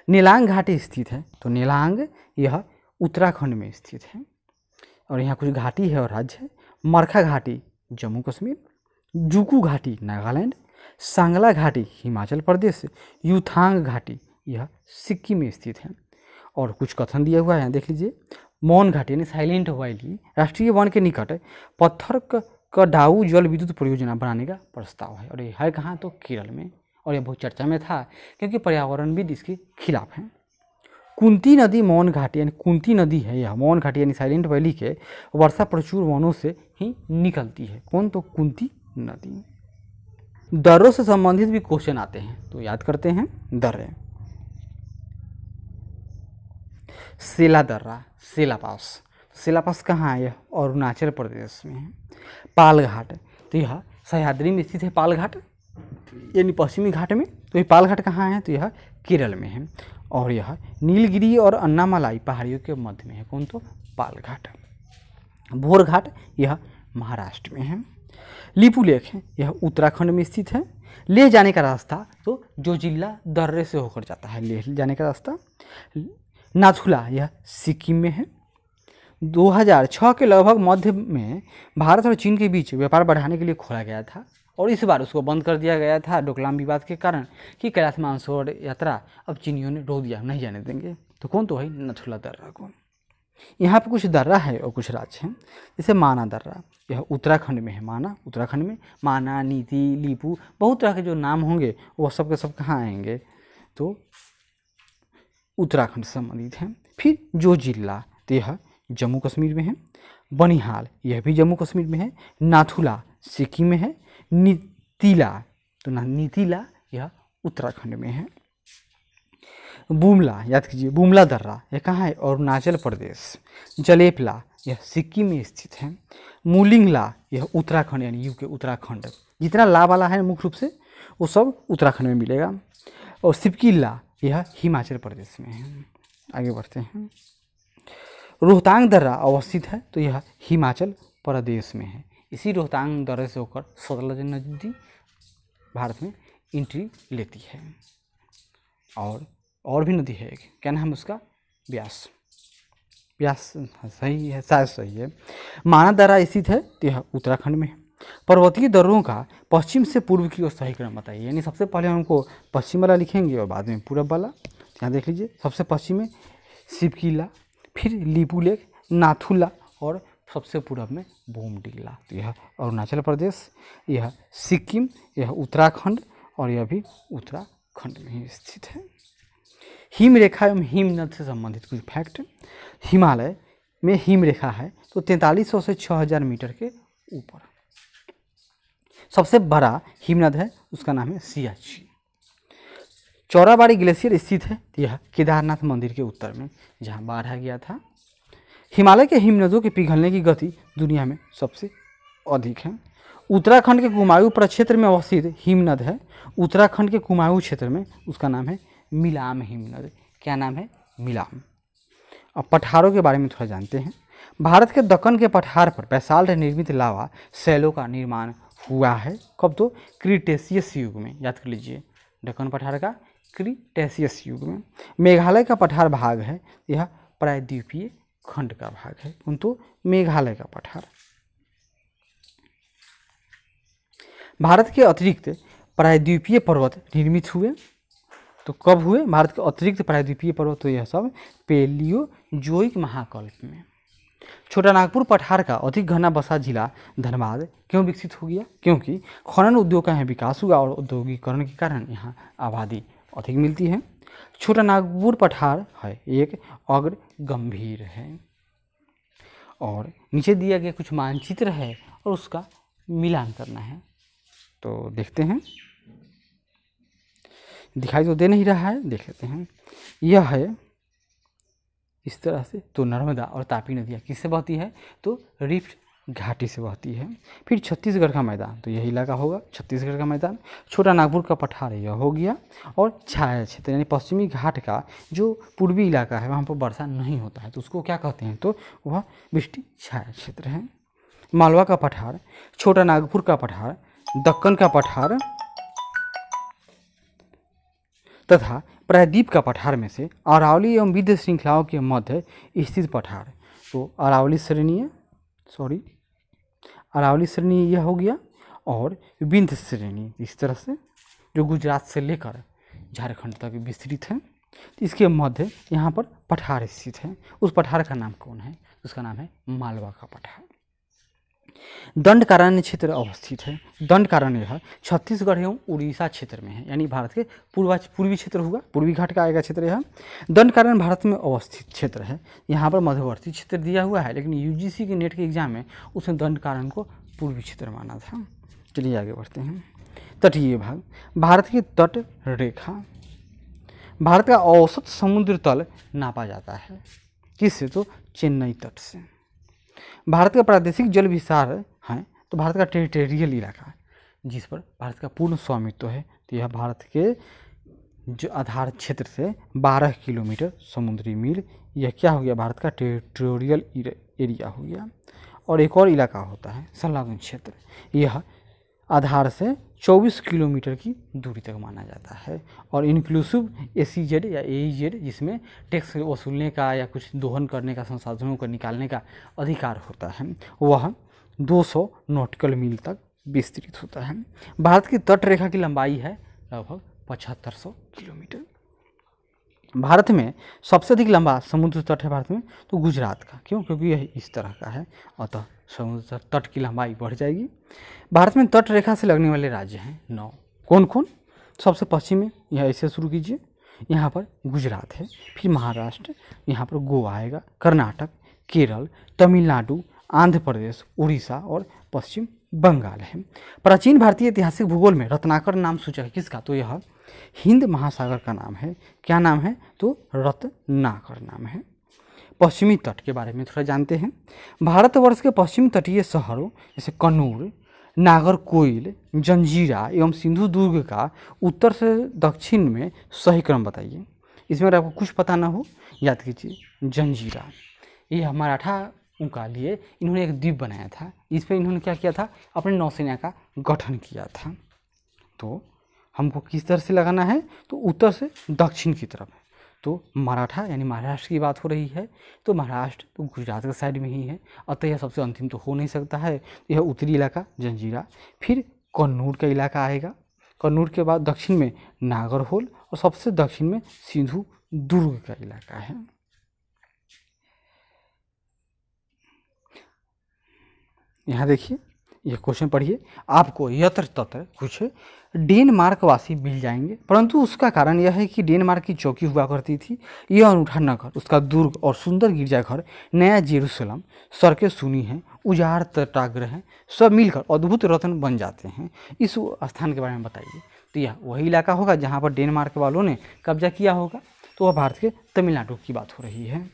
नेलांग घाटी स्थित है, तो नेलांग यह उत्तराखंड में स्थित है। और यहाँ कुछ घाटी है और राज्य है। मरखा घाटी जम्मू कश्मीर, जुकू घाटी नागालैंड, सांगला घाटी हिमाचल प्रदेश, युथांग घाटी यह सिक्किम में स्थित है। और कुछ कथन दिया हुआ है, यहाँ देख लीजिए। मौन घाटी यानी साइलेंट वैली राष्ट्रीय वन के निकट पत्थर कडाऊ जल विद्युत परियोजना बनाने का प्रस्ताव है, और ये है कहाँ, तो केरल में। और यह बहुत चर्चा में था क्योंकि पर्यावरणविद इसके खिलाफ हैं। कुंती नदी मौन घाटी यानी कुंती नदी है, यह मौन घाटी यानी साइलेंट वैली के वर्षा प्रचुर वनों से ही निकलती है, कौन, तो कुंती नदी। दर्रों से संबंधित भी क्वेश्चन आते हैं, तो याद करते हैं। दर्रे, सेला दर्रा, सेला पास, सिलापस कहाँ है? यह अरुणाचल प्रदेश में है। पाल घाट, तो यह सह्याद्री में स्थित है पाल घाट, यानी पश्चिमी घाट में। तो ये पाल घाट कहाँ है? तो यह केरल में है। और यह नीलगिरी और अन्नामलाई पहाड़ियों के मध्य में है। कौन? तो पाल घाट। भोर घाट, यह महाराष्ट्र में है। लिपू लेक है, यह उत्तराखंड में स्थित है। लेह जाने का रास्ता तो जो जिला दर्रे से होकर जाता है, लेह जाने का रास्ता। नाथुला, यह सिक्किम में है। 2006 के लगभग मध्य में भारत और चीन के बीच व्यापार बढ़ाने के लिए खोला गया था, और इस बार उसको बंद कर दिया गया था डोकलाम विवाद के कारण कि कैलाश मानसरोवर यात्रा अब चीनियों ने रोक दिया, नहीं जाने देंगे। तो कौन? तो है नथुला दर्रा को। यहाँ पे कुछ दर्रा है और कुछ राज्य हैं, जैसे माना दर्रा, यह उत्तराखंड में है। माना उत्तराखंड में, माना, नीति, लीपू, बहुत तरह के जो नाम होंगे वो सब के सब कहाँ आएंगे? तो उत्तराखंड से संबंधित हैं। फिर जो जिला, तो यह जम्मू कश्मीर में है। बनिहाल, यह भी जम्मू कश्मीर में है। नाथुला सिक्किम में है। नीतिला, तो नीतिला यह उत्तराखंड में है। बुमला, याद कीजिए, बुमला दर्रा यह कहाँ है? अरुणाचल प्रदेश। जलेपला, यह सिक्किम में स्थित है। मुलिंगला, यह उत्तराखंड यानी यूके उत्तराखंड। जितना ला वाला है मुख्य रूप से वो सब उत्तराखंड में मिलेगा। और सिपकिला, यह हिमाचल प्रदेश में है। आगे बढ़ते हैं। रोहतांग दर्रा अवस्थित है, तो यह हिमाचल प्रदेश में है। इसी रोहतांग दर्रे से होकर सतलज नदी भारत में एंट्री लेती है। और भी नदी है एक, क्या नाम है उसका? ब्यास। ब्यास सही है, शायद सही है। माना दर्रा स्थित है, तो यह उत्तराखंड में है। पर्वतीय दर्रों का पश्चिम से पूर्व की ओर सही क्रम बताइए, यानी सबसे पहले हमको पश्चिम वाला लिखेंगे और बाद में पूर्व वाला। यहाँ देख लीजिए, सबसे पश्चिम में सिपकिला, फिर लिपू लेक, नाथुला, और सबसे पूर्व में बोमडिला। तो यह अरुणाचल प्रदेश, यह सिक्किम, यह उत्तराखंड, और यह भी उत्तराखंड में ही स्थित है। हिम रेखा एवं हिमनद से संबंधित कुछ फैक्ट। हिमालय में हिम रेखा है तो 4300 से 6000 मीटर के ऊपर। सबसे बड़ा हिमनद है, उसका नाम है सियाची। चौराबाड़ी ग्लेशियर स्थित है, यह केदारनाथ मंदिर के उत्तर में, जहाँ बाढ़ आ गया था। हिमालय के हिमनदों के पिघलने की गति दुनिया में सबसे अधिक है। उत्तराखंड के कुमाऊं प्रक्षेत्र में अवस्थित हिमनद है, उत्तराखंड के कुमाऊं क्षेत्र में, उसका नाम है मिलाम हिमनद। क्या नाम है? मिलाम। अब पठारों के बारे में थोड़ा जानते हैं। भारत के दक्कन के पठार पर बैसाल्ट निर्मित लावा शैलों का निर्माण हुआ है। कब? तो क्रीटेशियस युग में। याद कर लीजिए, दक्कन पठार का क्रीटेशियस युग में। मेघालय का पठार भाग है, यह प्रायद्वीपीय खंड का भाग है, किंतु मेघालय का पठार। भारत के अतिरिक्त प्रायद्वीपीय पर्वत निर्मित हुए, तो कब हुए? भारत के अतिरिक्त प्रायद्वीपीय पर्वत, तो यह सब पेलियोजोइक महाकल्प में। छोटा नागपुर पठार का अधिक घना बसा जिला धनबाद क्यों विकसित हो गया? क्योंकि खनन उद्योग का यहाँ विकास हुआ और औद्योगिकरण के कारण यहाँ आबादी अधिक मिलती है। छोटा नागपुर पठार है एक अग्र गंभीर है। और नीचे दिया गया कुछ मानचित्र है और उसका मिलान करना है, तो देखते हैं। दिखाई तो दे नहीं रहा है, देख लेते हैं। यह है इस तरह से, तो नर्मदा और तापी नदियाँ किससे बहती है? तो रिफ्ट घाटी से बहती है। फिर छत्तीसगढ़ का मैदान, तो यही इलाका होगा छत्तीसगढ़ का मैदान। छोटा नागपुर का पठार यह हो गया। और छाया क्षेत्र यानी पश्चिमी घाट का जो पूर्वी इलाका है वहाँ पर वर्षा नहीं होता है, तो उसको क्या कहते हैं? तो वह वृष्टि छाया क्षेत्र है। मालवा का पठार, छोटा नागपुर का पठार, दक्कन का पठार तथा प्रायद्वीप का पठार में से अरावली एवं विंध्य श्रृंखलाओं के मध्य स्थित पठार, तो अरावली श्रेणी यह हो गया। और विंध्य श्रेणी इस तरह से जो गुजरात से लेकर झारखंड तक विस्तृत है, इसके मध्य यहाँ पर पठार स्थित है। उस पठार का नाम कौन है? उसका नाम है मालवा का पठार। दंडकारण्य क्षेत्र अवस्थित है। दंडकारण्य यह छत्तीसगढ़ एवं उड़ीसा क्षेत्र में है, यानी भारत के पूर्वी क्षेत्र होगा, पूर्वी घाट का आएगा क्षेत्र यह। दंडकारण्य भारत में अवस्थित क्षेत्र है। यहाँ पर मध्यवर्ती क्षेत्र दिया हुआ है, लेकिन यूजीसी के नेट के एग्जाम में उसने दंडकारण्य को पूर्वी क्षेत्र माना था। चलिए आगे बढ़ते हैं। तटीय भाग, भारत की तट रेखा। भारत का औसत समुद्र तल नापा जाता है किससे? तो चेन्नई तट से। भारत का प्रादेशिक जल विस्तार है, तो भारत का टेरिटोरियल इलाका है जिस पर भारत का पूर्ण स्वामित्व है, तो यह भारत के जो आधार क्षेत्र से 12 किलोमीटर समुद्री मील, यह क्या हो गया, भारत का टेरिटोरियल एरिया हो गया। और एक और इलाका होता है संलग्न क्षेत्र, यह आधार से 24 किलोमीटर की दूरी तक माना जाता है। और इंक्लूसिव एसीजेड या एईजेड, जिसमें टैक्स वसूलने का या कुछ दोहन करने का, संसाधनों को निकालने का अधिकार होता है, वह 200 नॉटिकल मील तक विस्तृत होता है। भारत की तट रेखा की लंबाई है लगभग 7500 किलोमीटर। भारत में सबसे अधिक लंबा समुद्र तट है भारत में, तो गुजरात का। क्यों? क्योंकि यह इस तरह का है, अतः समुद्र तट की लंबाई बढ़ जाएगी। भारत में तट रेखा से लगने वाले राज्य हैं 9। कौन कौन? सबसे पश्चिम में, यह ऐसे शुरू कीजिए, यहाँ पर गुजरात है, फिर महाराष्ट्र, यहाँ पर गोवा आएगा, कर्नाटक, केरल, तमिलनाडु, आंध्र प्रदेश, उड़ीसा और पश्चिम बंगाल है। प्राचीन भारतीय ऐतिहासिक भूगोल में रत्नाकर नाम सूचक है किसका? तो यह हिंद महासागर का नाम है। क्या नाम है? तो रत्नाकर नाम है। पश्चिमी तट के बारे में थोड़ा जानते हैं। भारतवर्ष के पश्चिम तटीय शहरों जैसे कन्नूर, नागरकोइल, जंजीरा एवं सिंधु दुर्ग का उत्तर से दक्षिण में सही क्रम बताइए। इसमें अगर आपको कुछ पता ना हो, याद कीजिए जंजीरा, यह मराठा का लिए इन्होंने एक द्वीप बनाया था। इस पर इन्होंने क्या किया था? अपने नौसेना का गठन किया था। तो हमको किस तरह से लगाना है? तो उत्तर से दक्षिण की तरफ है। तो मराठा यानी महाराष्ट्र की बात हो रही है, तो महाराष्ट्र तो गुजरात के साइड में ही है, अतः यह सबसे अंतिम तो हो नहीं सकता है। यह उत्तरी इलाका जंजीरा, फिर कन्नूर का इलाका आएगा, कन्नूर के बाद दक्षिण में नागरहोल और सबसे दक्षिण में सिंधु दुर्ग का इलाका है। यहाँ देखिए, यह क्वेश्चन पढ़िए, आपको यत्र तत्र कुछ डेनमार्क वासी मिल जाएंगे, परंतु उसका कारण यह है कि डेनमार्क की चौकी हुआ करती थी। यह अनूठा नगर, उसका दुर्ग और सुंदर गिरजाघर, नया जेरूसलम, सड़कें सुनी हैं, उजाड़ तटाग्र हैं, सब मिलकर अद्भुत रत्न बन जाते हैं। इस स्थान के बारे में बताइए। तो यह वही इलाका होगा जहाँ पर डेनमार्क वालों ने कब्जा किया होगा, तो वह भारत के तमिलनाडु की बात हो रही है।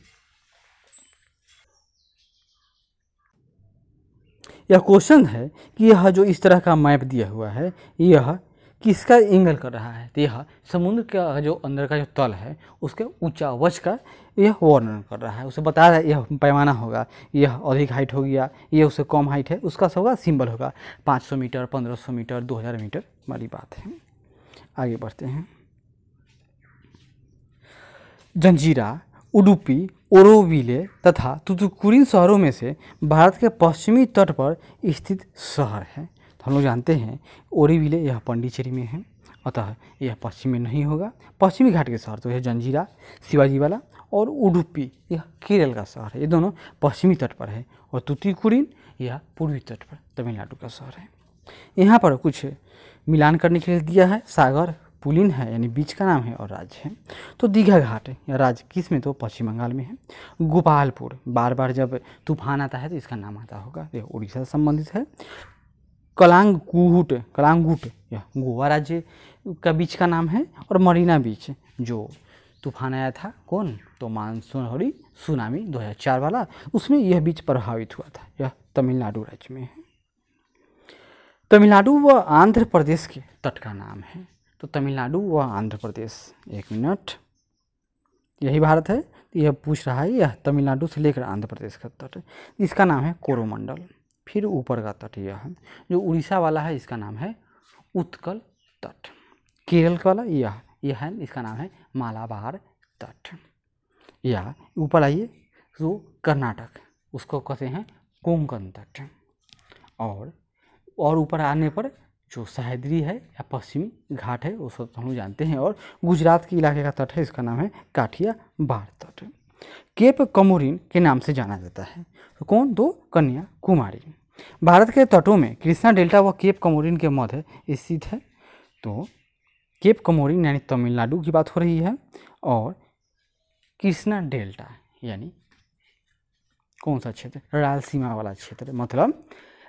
यह क्वेश्चन है कि यह जो इस तरह का मैप दिया हुआ है, यह किसका एंगल कर रहा है? तो यह समुद्र का जो अंदर का जो तल है उसके ऊंचावच का यह वर्णन कर रहा है। उसे बता रहा है यह पैमाना होगा, यह अधिक हाइट हो गया, ये उससे कम हाइट है, उसका सब होगा सिंबल होगा 500 मीटर, 1500 मीटर, 2000 मीटर वाली बात है। आगे बढ़ते हैं। जंजीरा, उडुपी, ओरोविले तथा तुतुकुड़िन शहरों में से भारत के पश्चिमी तट पर स्थित शहर है। तो हम लोग जानते हैं ओरोविले यह पांडिचेरी में है, अतः यह पश्चिम में नहीं होगा। पश्चिमी घाट के शहर तो यह जंजीरा शिवाजी वाला और उडुपी यह केरल का शहर है, ये दोनों पश्चिमी तट पर है। और तुतुकुड़िन यह पूर्वी तट पर तमिलनाडु का शहर है। यहाँ पर कुछ मिलान करने के लिए दिया है, सागर पुलिन है यानी बीच का नाम है और राज्य है। तो दीघा घाट है या राज्य किस में? तो पश्चिम बंगाल में है। गोपालपुर, बार बार जब तूफान आता है तो इसका नाम आता होगा, यह उड़ीसा से संबंधित है। कलांगुट यह गोवा राज्य का बीच का नाम है। और मरीना बीच जो तूफान आया था, कौन? तो मानसून सुनामी 2004 वाला, उसमें यह बीच प्रभावित हुआ था, यह तमिलनाडु राज्य में है। तमिलनाडु व आंध्र प्रदेश के तट का नाम है। तो तमिलनाडु व आंध्र प्रदेश, एक मिनट, यही भारत है। यह पूछ रहा है यह तमिलनाडु से लेकर आंध्र प्रदेश का तट, इसका नाम है कोरोमंडल। फिर ऊपर का तट यह है, जो उड़ीसा वाला है इसका नाम है उत्कल तट। केरल वाला यह है, इसका नाम है मालाबार तट। या ऊपर आइए तो कर्नाटक, उसको कहते हैं कोंकण तट। और ऊपर आने पर जो सह्याद्री है या पश्चिमी घाट है उसको हम लोग जानते हैं। और गुजरात के इलाके का तट है, इसका नाम है काठियावाड़ तट। केप कमोरिन के नाम से जाना जाता है, तो कौन? तो कन्याकुमारी। भारत के तटों में कृष्णा डेल्टा व केप कमोरिन के मध्य स्थित है। तो केप कमोरिन यानी तमिलनाडु की बात हो रही है, और कृष्णा डेल्टा यानी कौन सा क्षेत्र? रायलसीमा वाला क्षेत्र। मतलब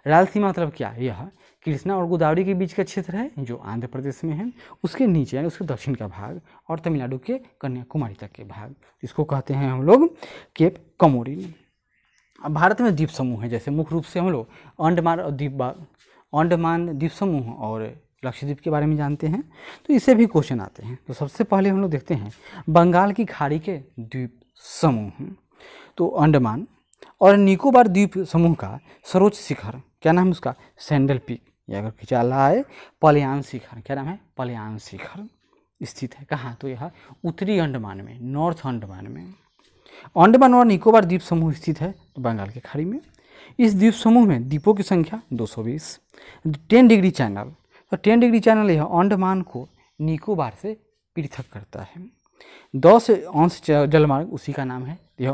रायलसीमा मतलब क्या? यह कृष्णा और गोदावरी के बीच का क्षेत्र है जो आंध्र प्रदेश में है, उसके नीचे यानी उसके दक्षिण का भाग, और तमिलनाडु के कन्याकुमारी तक के भाग, इसको कहते हैं हम लोग केप कमोरिन। अब भारत में द्वीप समूह है, जैसे मुख्य रूप से हम लोग अंडमान द्वीप समूह और लक्षद्वीप के बारे में जानते हैं, तो इससे भी क्वेश्चन आते हैं। तो सबसे पहले हम लोग देखते हैं बंगाल की खाड़ी के द्वीप समूह। तो अंडमान और निकोबार द्वीप समूह का सर्वोच्च शिखर क्या नाम है उसका? सैंडल पीक, या अगर खिंचा रहा है पलयान शिखर, क्या नाम है? पलयान शिखर स्थित है। कहाँ? तो यह उत्तरी अंडमान में, नॉर्थ अंडमान में। अंडमान और निकोबार द्वीप समूह स्थित है बंगाल की खाड़ी में। इस द्वीप समूह में द्वीपों की संख्या 220। 10 डिग्री चैनल, तो 10 डिग्री चैनल यह अंडमान को निकोबार से पृथक करता है। 10 अंश जलमार्ग उसी का नाम है। यह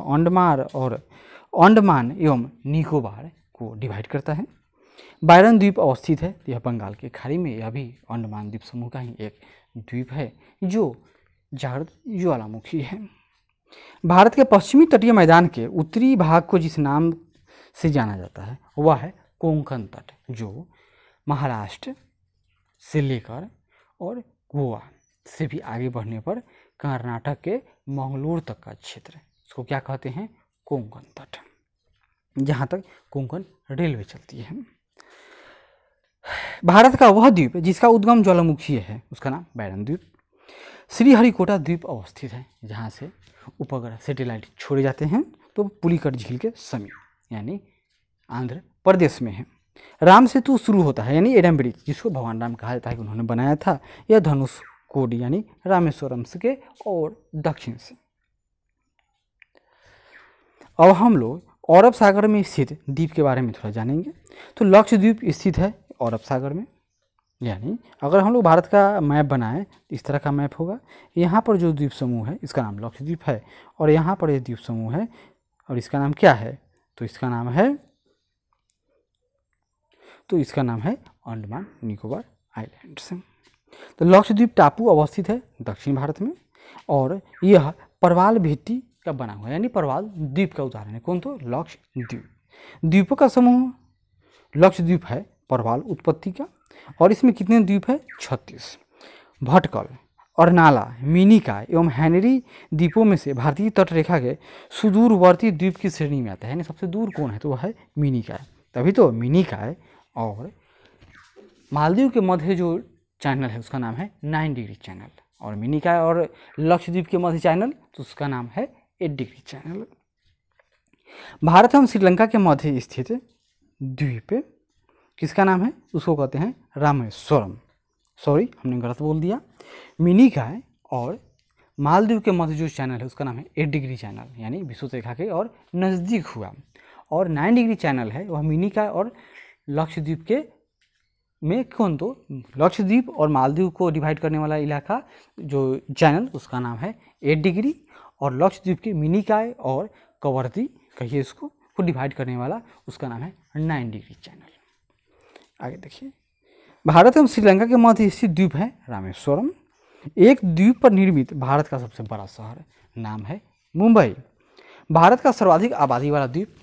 अंडमान एवं निकोबार को डिवाइड करता है। बायरन द्वीप अवस्थित है, यह बंगाल की खाड़ी में। यह भी अंडमान द्वीप समूह का ही एक द्वीप है जो जागृत ज्वालामुखी है। भारत के पश्चिमी तटीय मैदान के उत्तरी भाग को जिस नाम से जाना जाता है वह है कोंकण तट, जो महाराष्ट्र से लेकर और गोवा से भी आगे बढ़ने पर कर्नाटक के मंगलोर तक का क्षेत्र, इसको क्या कहते हैं? कोंकण तट, जहाँ तक कोंकण रेलवे चलती है। भारत का वह द्वीप जिसका उद्गम ज्वालामुखी है उसका नाम बैरन द्वीप। श्रीहरिकोटा द्वीप अवस्थित है, जहाँ से उपग्रह सैटेलाइट छोड़े जाते हैं, तो पुलिकट झील के समीप, यानी आंध्र प्रदेश में है। राम सेतु शुरू होता है, यानी एडम ब्रिज, जिसको भगवान राम कहा जाता है कि उन्होंने बनाया था। यह धनुष कोडी यानी रामेश्वरम के और दक्षिण से। अब हम लोग अरब सागर में स्थित द्वीप के बारे में थोड़ा जानेंगे। तो लक्षद्वीप स्थित है अरब सागर में, यानी अगर हम लोग भारत का मैप बनाएं इस तरह का मैप होगा। यहाँ पर जो द्वीप समूह है इसका नाम लक्षद्वीप है, और यहाँ पर ये द्वीप समूह है और इसका नाम क्या है? तो इसका नाम है अंडमान निकोबार आइलैंड्स। तो लक्षद्वीप टापू अवस्थित है दक्षिण भारत में, और यह परवाल भित्ति का बना हुआ है, यानी परवाल द्वीप का उदाहरण है। कौन? तो लक्षद्वीप। द्वीपों का समूह लक्षद्वीप है परवाल उत्पत्ति का, और इसमें कितने द्वीप है? 36। भटकल, अर्नाला, मिनिकॉय एवं हेनरी द्वीपों में से भारतीय तट रेखा के सुदूरवर्ती द्वीप की श्रेणी में आता है। यानी सबसे दूर कौन है? तो वह है मिनिकॉय। तभी तो मिनिकॉय और मालदीव के मध्य जो चैनल है उसका नाम है 9 डिग्री चैनल, और मिनिकॉय और लक्षद्वीप के मध्य चैनल तो उसका नाम है 8 डिग्री चैनल। भारत एवं श्रीलंका के मध्य स्थित द्वीप किसका नाम है? उसको कहते हैं रामेश्वरम। सॉरी, हमने गलत बोल दिया। मिनिकॉय और मालदीव के मध्य जो चैनल है उसका नाम है 8 डिग्री चैनल, यानी विषुवत रेखा के और नज़दीक हुआ। और 9 डिग्री चैनल है वह मिनिकॉय और लक्षद्वीप के में कौन? तो लक्षद्वीप और मालदीव को डिवाइड करने वाला इलाका जो चैनल उसका नाम है 8 डिग्री, और लक्षद्वीप के मिनिकॉय और कवरती कहिए इसको को डिवाइड करने वाला उसका नाम है 9 डिग्री चैनल। आगे देखिए, भारत एवं श्रीलंका के मध्य स्थित द्वीप है रामेश्वरम। एक द्वीप पर निर्मित भारत का सबसे बड़ा शहर नाम है मुंबई। भारत का सर्वाधिक आबादी वाला द्वीप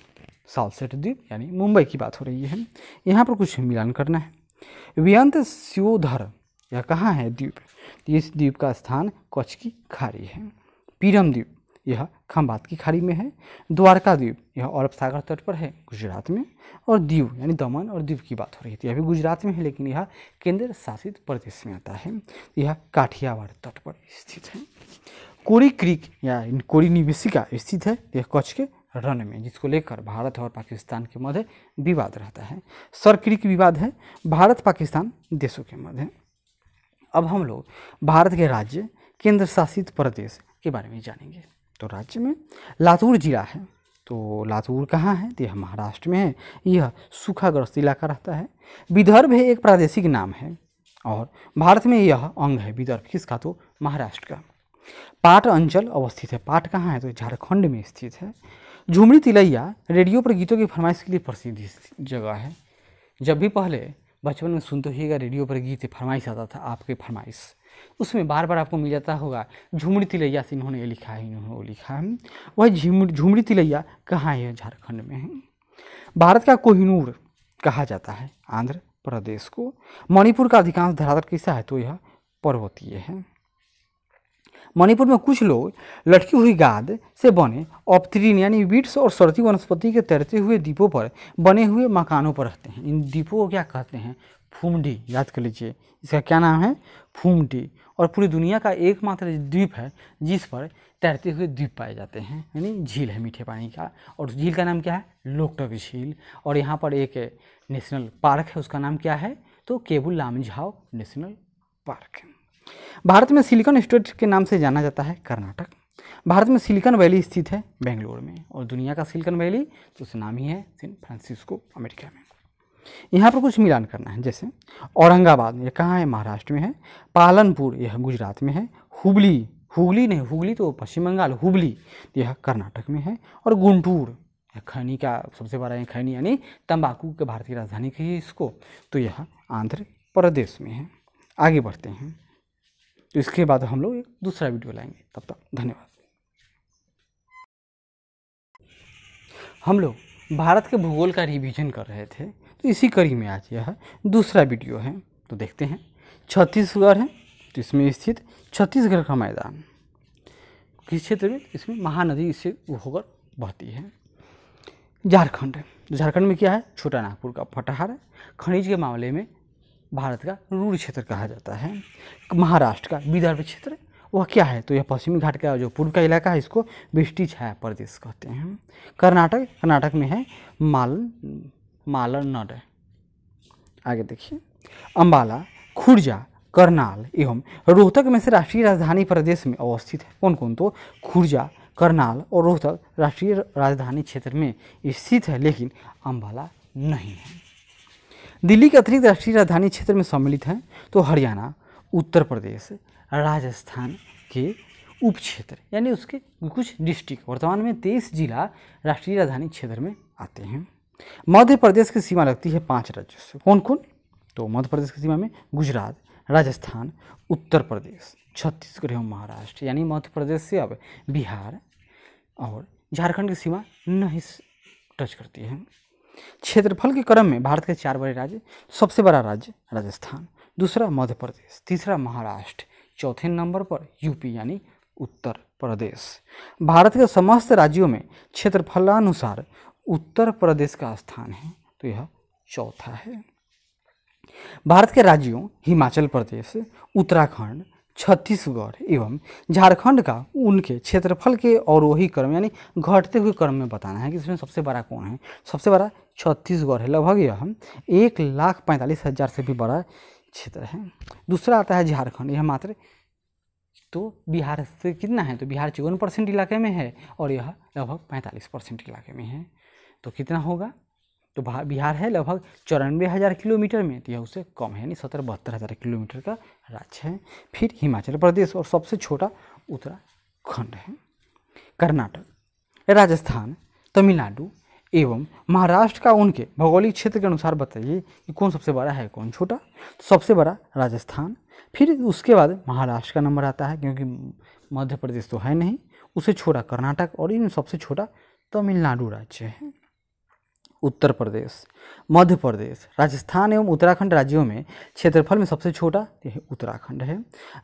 सालसेट द्वीप, यानी मुंबई की बात हो रही है। यहाँ पर कुछ मिलान करना है। व्यंत स्योधर यह कहाँ है द्वीप? इस द्वीप का स्थान कच्छ की खाड़ी है। पीरम द्वीप यह खंबात की खाड़ी में है। द्वारका द्वीप यह अरब सागर तट पर है गुजरात में। और दीव यानी दमन और दीव की बात हो रही थी, यह भी गुजरात में है लेकिन यह केंद्र शासित प्रदेश में आता है। यह काठियावाड़ तट पर स्थित है। कोरी क्रीक या कोरी निवेशिका स्थित है यह कच्छ के रण में, जिसको लेकर भारत और पाकिस्तान के मध्य विवाद रहता है। सर क्रीक विवाद है भारत पाकिस्तान देशों के मध्य। अब हम लोग भारत के राज्य केंद्र शासित प्रदेश के बारे में जानेंगे। तो राज्य में लातूर जिला है। तो लातूर कहाँ है? तो यह महाराष्ट्र में है। यह सूखाग्रस्त इलाका रहता है। विदर्भ है एक प्रादेशिक नाम है, और भारत में यह अंग है विदर्भ किसका? तो महाराष्ट्र का। पाट अंचल अवस्थित है। पाट कहाँ है? तो झारखंड में स्थित है। झुमरी तिलैया रेडियो पर गीतों की फरमाइश के लिए प्रसिद्ध जगह है। जब भी पहले बचपन में सुनते होइएगा रेडियो पर गीत फरमाइश आता था, आपके फरमाइश, उसमें बार बार आपको मिल जाता होगा झुमरी तिलैया से इन्होंने ये लिखा है, इन्होंने वो लिखा है। वह झुमरी तिलैया कहाँ है? झारखंड में है। भारत का कोहिनूर कहा जाता है आंध्र प्रदेश को। मणिपुर का अधिकांश धरातल कैसा है? तो यह पर्वतीय है। मणिपुर में कुछ लोग लटकी हुई गाद से बने ऑप्थरीन यानी बीट्स और सरती वनस्पति के तैरते हुए द्वीपों पर बने हुए मकानों पर रहते हैं। इन द्वीपों को क्या कहते हैं? फुमडी। याद कर लीजिए, इसका क्या नाम है? फुमडी। और पूरी दुनिया का एकमात्र द्वीप है जिस पर तैरते हुए द्वीप पाए जाते हैं, यानी झील है मीठे पानी का। और उस झील का नाम क्या है? लोकटक झील। और यहाँ पर एक नेशनल पार्क है, उसका नाम क्या है? तो केबुल लामजाओ नेशनल पार्क है। भारत में सिलिकॉन स्टेट के नाम से जाना जाता है कर्नाटक। भारत में सिलिकॉन वैली स्थित है बेंगलोर में। और दुनिया का सिलिकॉन वैली तो उसका नाम ही है सैन फ्रांसिस्को, अमेरिका में। यहाँ पर कुछ मिलान करना है, जैसे औरंगाबाद ये कहाँ है? महाराष्ट्र में है। पालनपुर यह गुजरात में है। हुगली, हुगली नहीं, हुगली तो पश्चिम बंगाल, हुबली यह कर्नाटक में है। और गुंटूर खैनी का सबसे बड़ा है, खैनी यानी तंबाकू के भारत की राजधानी कही है इसको, तो यह आंध्र प्रदेश में है। आगे बढ़ते हैं, तो इसके बाद हम लोग एक दूसरा वीडियो लाएंगे। तब तक धन्यवाद। हम लोग भारत के भूगोल का रिवीजन कर रहे थे, तो इसी कड़ी में आज यह दूसरा वीडियो है। तो देखते हैं, छत्तीसगढ़ है तो इसमें स्थित छत्तीसगढ़ का मैदान किस क्षेत्र में? इसमें महानदी इससे होकर बहती है। झारखंड है, झारखंड में क्या है? छोटा नागपुर का पठार है। खनिज के मामले में भारत का रूढ़ क्षेत्र कहा जाता है। महाराष्ट्र का विदर्भ क्षेत्र वह क्या है? तो यह पश्चिमी घाट का जो पूर्व का इलाका है इसको वृष्टि छाया प्रदेश कहते हैं। कर्नाटक, कर्नाटक में है मालनाड। आगे देखिए, अंबाला, खुर्जा, करनाल एवं रोहतक में से राष्ट्रीय राजधानी प्रदेश में अवस्थित है। कौन कौन? तो खुर्जा, करनाल और रोहतक राष्ट्रीय राजधानी क्षेत्र में स्थित है, लेकिन अंबाला नहीं है। दिल्ली के अतिरिक्त राष्ट्रीय राजधानी क्षेत्र में सम्मिलित हैं तो हरियाणा, उत्तर प्रदेश, राजस्थान के उप क्षेत्र यानी उसके कुछ डिस्ट्रिक्ट। वर्तमान में 23 जिला राष्ट्रीय राजधानी क्षेत्र में आते हैं। मध्य प्रदेश की सीमा लगती है 5 राज्यों से। कौन कौन? तो मध्य प्रदेश की सीमा में गुजरात, राजस्थान, उत्तर प्रदेश, छत्तीसगढ़ एवं महाराष्ट्र, यानी मध्य प्रदेश से अब बिहार और झारखंड की सीमा नहीं टच करती है। क्षेत्रफल के क्रम में भारत के 4 बड़े राज्य, सबसे बड़ा राज्य राजस्थान, दूसरा मध्य प्रदेश, तीसरा महाराष्ट्र, चौथे नंबर पर यूपी यानी उत्तर प्रदेश। भारत के समस्त राज्यों में क्षेत्रफलानुसार उत्तर प्रदेश का स्थान है, तो यह चौथा है। भारत के राज्यों हिमाचल प्रदेश, उत्तराखंड, छत्तीसगढ़ एवं झारखंड का उनके क्षेत्रफल के अवरोही क्रम यानी घटते हुए क्रम में बताना है कि इसमें सबसे बड़ा कौन है। सबसे बड़ा छत्तीसगढ़ है, लगभग यह 1,45,000 से भी बड़ा क्षेत्र है। दूसरा आता है झारखंड, यह मात्र तो बिहार से कितना है? तो बिहार 54% इलाके में है और यह लगभग 45% इलाके में है। तो कितना होगा? तो बिहार है लगभग 94,000 किलोमीटर में, तो यह उससे कम है, यानी 70-72,000 किलोमीटर का राज्य है। फिर हिमाचल प्रदेश और सबसे छोटा उत्तराखंड है। कर्नाटक, राजस्थान, तमिलनाडु एवं महाराष्ट्र का उनके भौगोलिक क्षेत्र के अनुसार बताइए कि कौन सबसे बड़ा है, कौन छोटा? तो सबसे बड़ा राजस्थान, फिर उसके बाद महाराष्ट्र का नंबर आता है क्योंकि मध्य प्रदेश तो है नहीं, उससे छोटा कर्नाटक और इन सबसे छोटा तमिलनाडु राज्य है। उत्तर प्रदेश, मध्य प्रदेश, राजस्थान एवं उत्तराखंड राज्यों में क्षेत्रफल में सबसे छोटा यह उत्तराखंड है।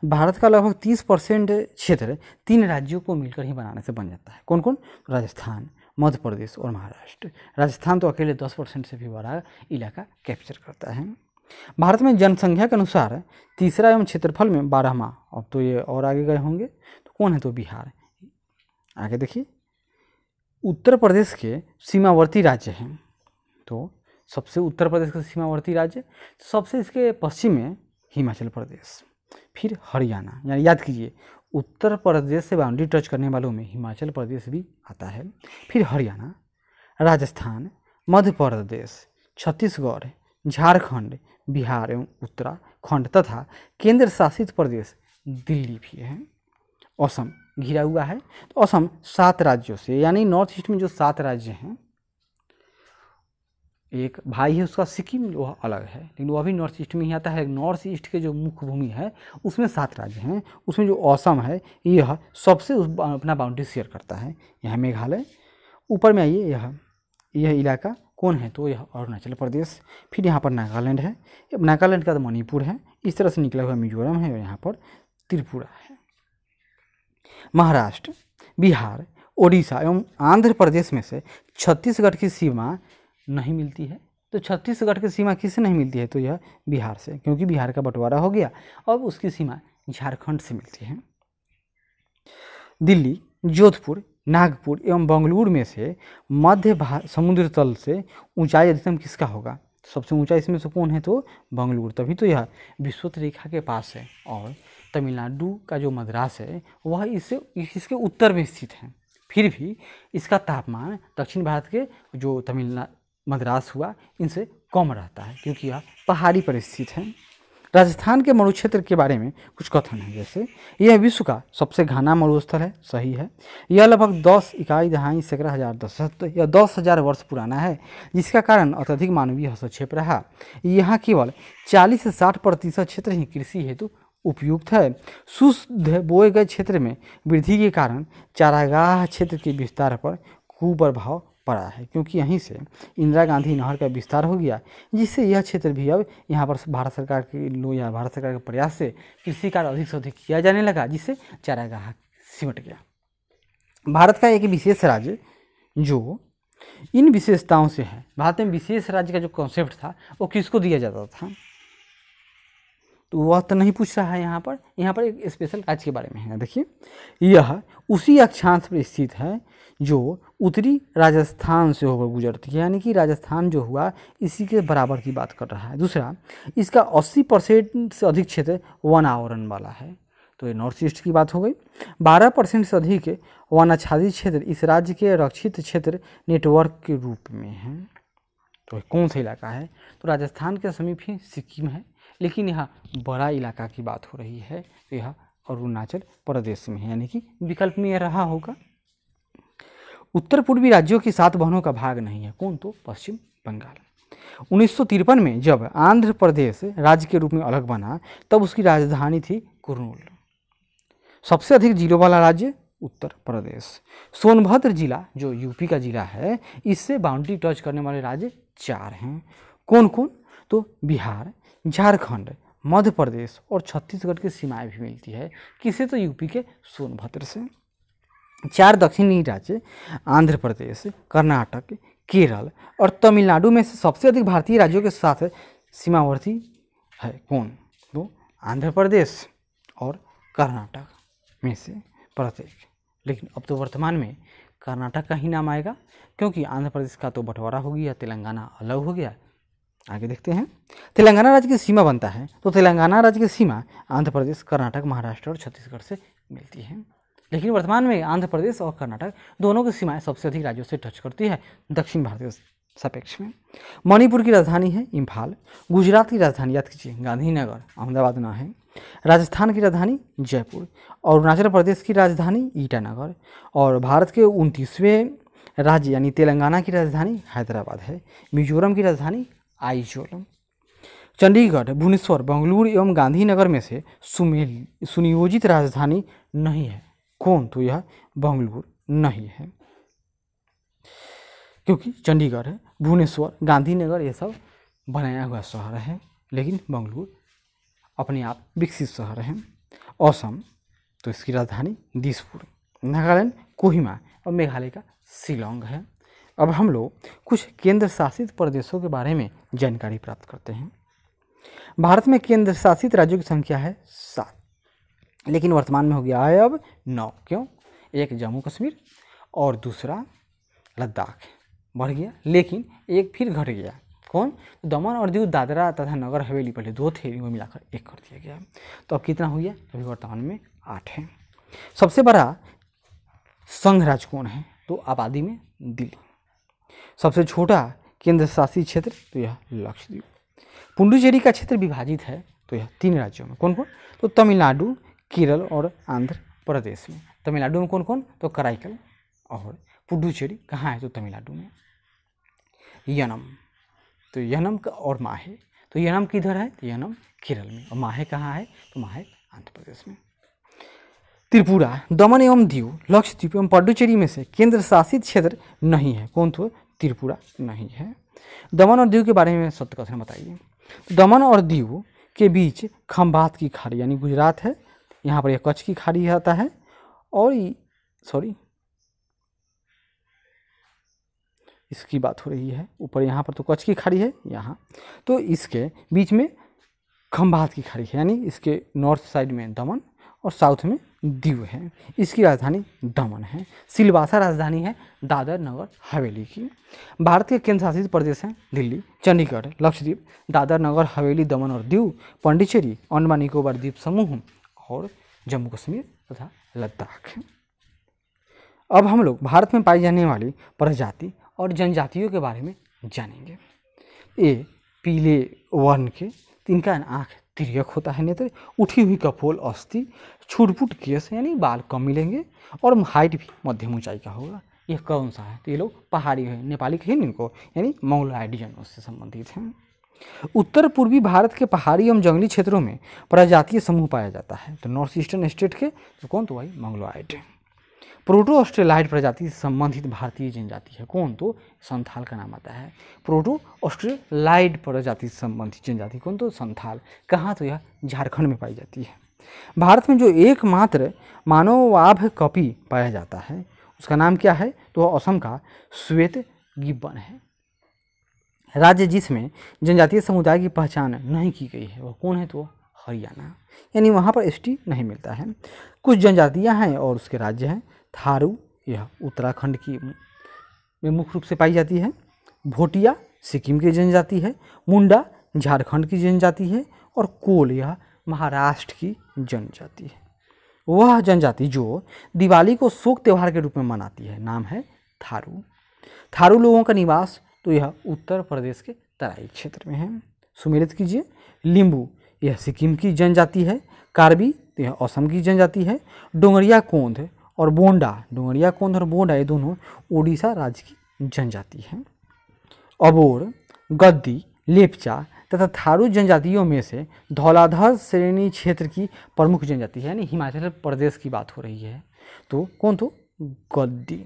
भारत का लगभग 30% क्षेत्र 3 राज्यों को मिलकर ही बनाने से बन जाता है। कौन कौन? राजस्थान, मध्य प्रदेश और महाराष्ट्र। राजस्थान तो अकेले 10% से भी बड़ा इलाका कैप्चर करता है। भारत में जनसंख्या के अनुसार तीसरा एवं क्षेत्रफल में 12वां, अब तो ये और आगे गए होंगे, तो कौन है? तो बिहार। आगे देखिए, उत्तर प्रदेश के सीमावर्ती राज्य हैं, तो सबसे उत्तर प्रदेश का सीमावर्ती राज्य, सबसे इसके पश्चिम में हिमाचल प्रदेश, फिर हरियाणा, यानी याद कीजिए उत्तर प्रदेश से बाउंड्री टच करने वालों में हिमाचल प्रदेश भी आता है, फिर हरियाणा, राजस्थान, मध्य प्रदेश, छत्तीसगढ़, झारखंड, बिहार एवं उत्तराखंड तथा केंद्र शासित प्रदेश दिल्ली भी है। असम घिरा हुआ है, तो असम 7 राज्यों से, यानी नॉर्थ ईस्ट में जो 7 राज्य हैं, एक भाई है उसका सिक्किम, वह अलग है लेकिन वह भी नॉर्थ ईस्ट में ही आता है। नॉर्थ ईस्ट के जो मुख्य भूमि है उसमें 7 राज्य हैं, उसमें जो असम है यह सबसे अपना बाउंड्री शेयर करता है। यह मेघालय, ऊपर में आइए यह इलाका कौन है? तो यह अरुणाचल प्रदेश, फिर यहाँ पर नागालैंड है, नागालैंड का तो मणिपुर है, इस तरह से निकला हुआ मिजोरम है और यहाँ पर त्रिपुरा है। महाराष्ट्र, बिहार, ओडिशा एवं आंध्र प्रदेश में से छत्तीसगढ़ की सीमा नहीं मिलती है। तो छत्तीसगढ़ की सीमा किससे नहीं मिलती है? तो यह बिहार से, क्योंकि बिहार का बंटवारा हो गया। अब उसकी सीमा झारखंड से मिलती है। दिल्ली, जोधपुर, नागपुर एवं बेंगलुरु में से मध्य समुद्र तल से ऊंचाई अधिकतम किसका होगा? सबसे ऊंचा इसमें से कौन है? तो बेंगलुरु। तभी तो यह विषुवत रेखा के पास है। और तमिलनाडु का जो मद्रास है वह इसके उत्तर में स्थित है। फिर भी इसका तापमान दक्षिण भारत के जो तमिलनाडु मद्रास हुआ इनसे कम रहता है, क्योंकि यह पहाड़ी पर स्थित है। राजस्थान के मरुक्षेत्र के बारे में कुछ कथन है, जैसे यह विश्व का सबसे घना मरुस्थल है। सही है। यह लगभग 10 इकाई दहाई सैकड़ा हजार 10,000 वर्ष पुराना है, जिसका कारण अत्यधिक मानवीय हस्तक्षेप रहा। यहाँ केवल 40 से 60% क्षेत्र ही कृषि हेतु उपयुक्त है। शुद्ध बोए गए क्षेत्र में वृद्धि के कारण चारागाह क्षेत्र के विस्तार पर कुप्रभाव पड़ा है, क्योंकि यहीं से इंदिरा गांधी नहर का विस्तार हो गया, जिससे यह क्षेत्र भी अब यहाँ पर भारत सरकार के प्रयास से कृषि कार्य अधिक से अधिक किया जाने लगा, जिससे चारागाह सिमट गया। भारत का एक विशेष राज्य जो इन विशेषताओं से है। भारत में विशेष राज्य का जो कॉन्सेप्ट था वो किसको दिया जाता था? तो वह तो नहीं पूछ रहा है यहाँ पर एक स्पेशल राज्य के बारे में है। देखिए, यह उसी अक्षांश पर स्थित है जो उत्तरी राजस्थान से होकर गुजरती है, यानी कि राजस्थान जो हुआ इसी के बराबर की बात कर रहा है। दूसरा, इसका 80% से अधिक क्षेत्र वन आवरण वाला है। तो ये नॉर्थ ईस्ट की बात हो गई। 12% से अधिक वनाच्छादित क्षेत्र इस राज्य के रक्षित क्षेत्र नेटवर्क के रूप में है। तो कौन सा इलाका है? तो राजस्थान के समीप ही सिक्किम है, लेकिन यहाँ बड़ा इलाका की बात हो रही है तो यह अरुणाचल प्रदेश में है, यानी कि विकल्प में यह रहा होगा। उत्तर पूर्वी राज्यों की 7 बहनों का भाग नहीं है। कौन? तो पश्चिम बंगाल। 1953 में जब आंध्र प्रदेश राज्य के रूप में अलग बना तब उसकी राजधानी थी कुर्नूल। सबसे अधिक जिलों वाला राज्य उत्तर प्रदेश। सोनभद्र जिला जो यूपी का जिला है, इससे बाउंड्री टच करने वाले राज्य 4 हैं। कौन कौन? तो बिहार, झारखंड, मध्य प्रदेश और छत्तीसगढ़ की सीमाएं भी मिलती है। किसे? तो यूपी के सोनभद्र से। 4 दक्षिणी राज्य आंध्र प्रदेश, कर्नाटक, केरल और तमिलनाडु में से सबसे अधिक भारतीय राज्यों के साथ सीमावर्ती है। कौन? तो आंध्र प्रदेश और कर्नाटक में से प्रत्येक। लेकिन अब तो वर्तमान में कर्नाटक का ही नाम आएगा, क्योंकि आंध्र प्रदेश का तो बंटवारा हो गया, तेलंगाना अलग हो गया। आगे देखते हैं। तेलंगाना राज्य की सीमा बनता है तो तेलंगाना राज्य की सीमा आंध्र प्रदेश, कर्नाटक, महाराष्ट्र और छत्तीसगढ़ से मिलती है। लेकिन वर्तमान में आंध्र प्रदेश और कर्नाटक दोनों की सीमाएं सबसे अधिक राज्यों से टच करती है दक्षिण भारत के सापेक्ष में। मणिपुर की राजधानी है इम्फाल। गुजरात की राजधानी याद कीजिए गांधीनगर, अहमदाबाद ना है। राजस्थान की राजधानी जयपुर। और अरुणाचल प्रदेश की राजधानी ईटानगर। और भारत के 29वें राज्य यानी तेलंगाना की राजधानी हैदराबाद है। मिजोरम की राजधानी आइजोल। चंडीगढ़, भुवनेश्वर, बेंगलुरु एवं गांधीनगर में से सुनियोजित राजधानी नहीं है। कौन? तो यह बेंगलुरु नहीं है, क्योंकि चंडीगढ़ है, भुवनेश्वर, गांधीनगर ये सब बनाया हुआ शहर है, लेकिन बेंगलुरु अपने आप विकसित शहर है। असम, तो इसकी राजधानी दिसपुर। नागालैंड कोहिमा और मेघालय का शिलोंग है। अब हम लोग कुछ केंद्र शासित प्रदेशों के बारे में जानकारी प्राप्त करते हैं। भारत में केंद्र शासित राज्यों की संख्या है 7, लेकिन वर्तमान में हो गया है अब 9। क्यों? एक जम्मू कश्मीर और दूसरा लद्दाख बढ़ गया, लेकिन एक फिर घट गया। कौन? दमन और दीव, दादरा तथा नगर हवेली, पहले 2 थे, इनको मिलाकर 1 कर दिया गया। तो अब कितना हो गया? अभी वर्तमान में 8 है। सबसे बड़ा संघ राज्य कौन है? तो आबादी में दिल्ली। सबसे छोटा केंद्र शासित क्षेत्र तो यह लक्षद्वीप। पुडुचेरी का क्षेत्र विभाजित है तो यह 3 राज्यों में। कौन कौन? तो तमिलनाडु, केरल और आंध्र प्रदेश में। तमिलनाडु में कौन कौन? तो कराईकल। और पुडुचेरी कहाँ है? तो तमिलनाडु में। यनम, तो यनम और माहे, तो यनम किधर है? तो यनम केरल में। और माहे कहाँ है? तो माहे आंध्र प्रदेश में। त्रिपुरा, दमन एवं दीव, लक्षद्वीप एवं पुडुचेरी में से केंद्र शासित क्षेत्र नहीं है। कौन? तो त्रिपुरा नहीं है। दमन और दीव के बारे में सत्य कथन बताइए। दमन और दीव के बीच खंबात की खाड़ी यानी गुजरात है, यहाँ पर यह कच्छ की खाड़ी आता है, और सॉरी इसकी बात हो रही है, ऊपर यहाँ पर तो कच्छ की खाड़ी है, यहाँ तो इसके बीच में खंभात की खाड़ी है, यानी इसके नॉर्थ साइड में दमन और साउथ में दीव है। इसकी राजधानी दमन है। सिलवासा राजधानी है दादर नगर हवेली की। भारत के केंद्र शासित प्रदेश हैं दिल्ली, चंडीगढ़, लक्षद्वीप, दादर नगर हवेली, दमन और दीव, पांडिचेरी, अंडमान निकोबार द्वीप समूह और जम्मू कश्मीर तथा लद्दाख। अब हम लोग भारत में पाई जाने वाली प्रजाति और जनजातियों के बारे में जानेंगे। ये पीले वर्ण के, इनका आँख तिर्यक होता है, नेत्र, उठी हुई कपोल अस्थि, छुटपुट केस यानी बाल कम मिलेंगे और हाइट भी मध्यम ऊंचाई का होगा। ये कौन सा है? तो ये लोग पहाड़ी है, नेपाली कहें इनको, यानी मंगोलॉयड जनों से संबंधित हैं। उत्तर पूर्वी भारत के पहाड़ी एवं जंगली क्षेत्रों में प्रजातीय समूह पाया जाता है। तो नॉर्थ ईस्टर्न स्टेट के तो कौन? तो भाई मंगोलॉयड। प्रोटो ऑस्ट्रेलाइड प्रजाति से संबंधित भारतीय जनजाति है कौन? तो संथाल का नाम आता है। प्रोटो ऑस्ट्रेलाइड प्रजाति से संबंधित जनजाति कौन? तो संथाल। कहाँ? तो यह झारखंड में पाई जाती है। भारत में जो एकमात्र मानवाभ कपि पाया जाता है उसका नाम क्या है? तो असम का श्वेत गिब्बन है। राज्य जिसमें जनजातीय समुदाय की पहचान नहीं की गई है वह कौन है? तो हरियाणा, यानी वहाँ पर एसटी नहीं मिलता है। कुछ जनजातियाँ हैं और उसके राज्य हैं। थारू, यह उत्तराखंड की में मुख्य रूप से पाई जाती है। भोटिया सिक्किम की जनजाति है। मुंडा झारखंड की जनजाति है और कोल यह महाराष्ट्र की जनजाति है। वह जनजाति जो दिवाली को शोक त्यौहार के रूप में मनाती है नाम है थारू। थारू लोगों का निवास तो यह उत्तर प्रदेश के तराई क्षेत्र में है। सुमेलित कीजिए। लिंबू यह सिक्किम की जनजाति है। कार्बी तो यह असम की जनजाति है। डोंगरिया कोंध और बोंडा, डोंगरिया कोंध और बोंडा ये दोनों उड़ीसा राज्य की जनजाति हैं। अबोर, गद्दी, लेपचा तथा थारू जनजातियों में से धौलाधर श्रेणी क्षेत्र की प्रमुख जनजाति है, यानी हिमाचल प्रदेश की बात हो रही है। तो कौन? तो गद्दी।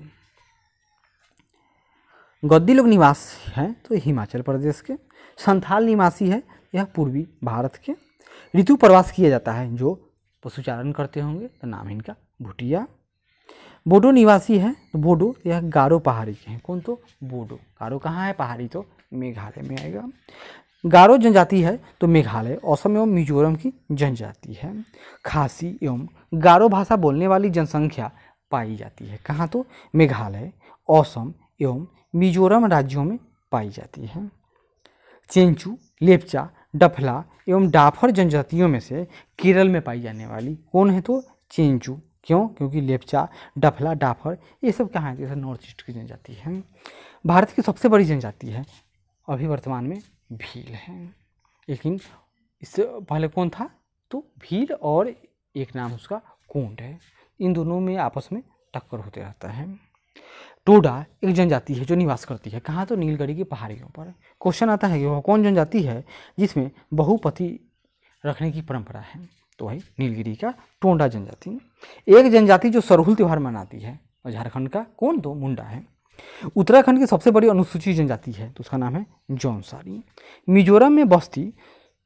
गद्दी लोग निवासी हैं तो हिमाचल प्रदेश के। संथाल निवासी है, यह पूर्वी भारत के। ऋतु प्रवास किया जाता है जो पशुचारण करते होंगे तो नाम है इनका भूटिया। बोडो निवासी है तो बोडो यह गारो पहाड़ी के हैं कौन? तो बोडो। गारो कहाँ है? पहाड़ी तो मेघालय में आएगा। गारो जनजाति है तो मेघालय, असम एवं मिजोरम की जनजाति है। खासी एवं गारो भाषा बोलने वाली जनसंख्या पाई जाती है कहाँ? तो मेघालय, असम एवं मिजोरम राज्यों में पाई जाती है। चेंचू, लेपचा, डफला एवं डाफर जनजातियों में से केरल में पाई जाने वाली कौन है? तो चेंचू। क्यों? क्योंकि लेपचा, डफला, डाफर ये सब कहाँ है? जैसे नॉर्थ ईस्ट की जनजाति है। भारत की सबसे बड़ी जनजाति है अभी वर्तमान में भील है, लेकिन इससे पहले कौन था? तो भील और एक नाम उसका कोंड है। इन दोनों में आपस में टक्कर होते रहता है। टोडा एक जनजाति है जो निवास करती है कहाँ? तो नीलगिरी की पहाड़ियों पर। क्वेश्चन आता है कि वह कौन जनजाति है जिसमें बहुपति रखने की परंपरा है? तो भाई नीलगिरी का टोंडा जनजाति। एक जनजाति जो सरहुल त्यौहार मनाती है और झारखंड का कौन? तो मुंडा है। उत्तराखंड की सबसे बड़ी अनुसूचित जनजाति है तो उसका नाम है जौनसारी। मिजोरम में बस्ती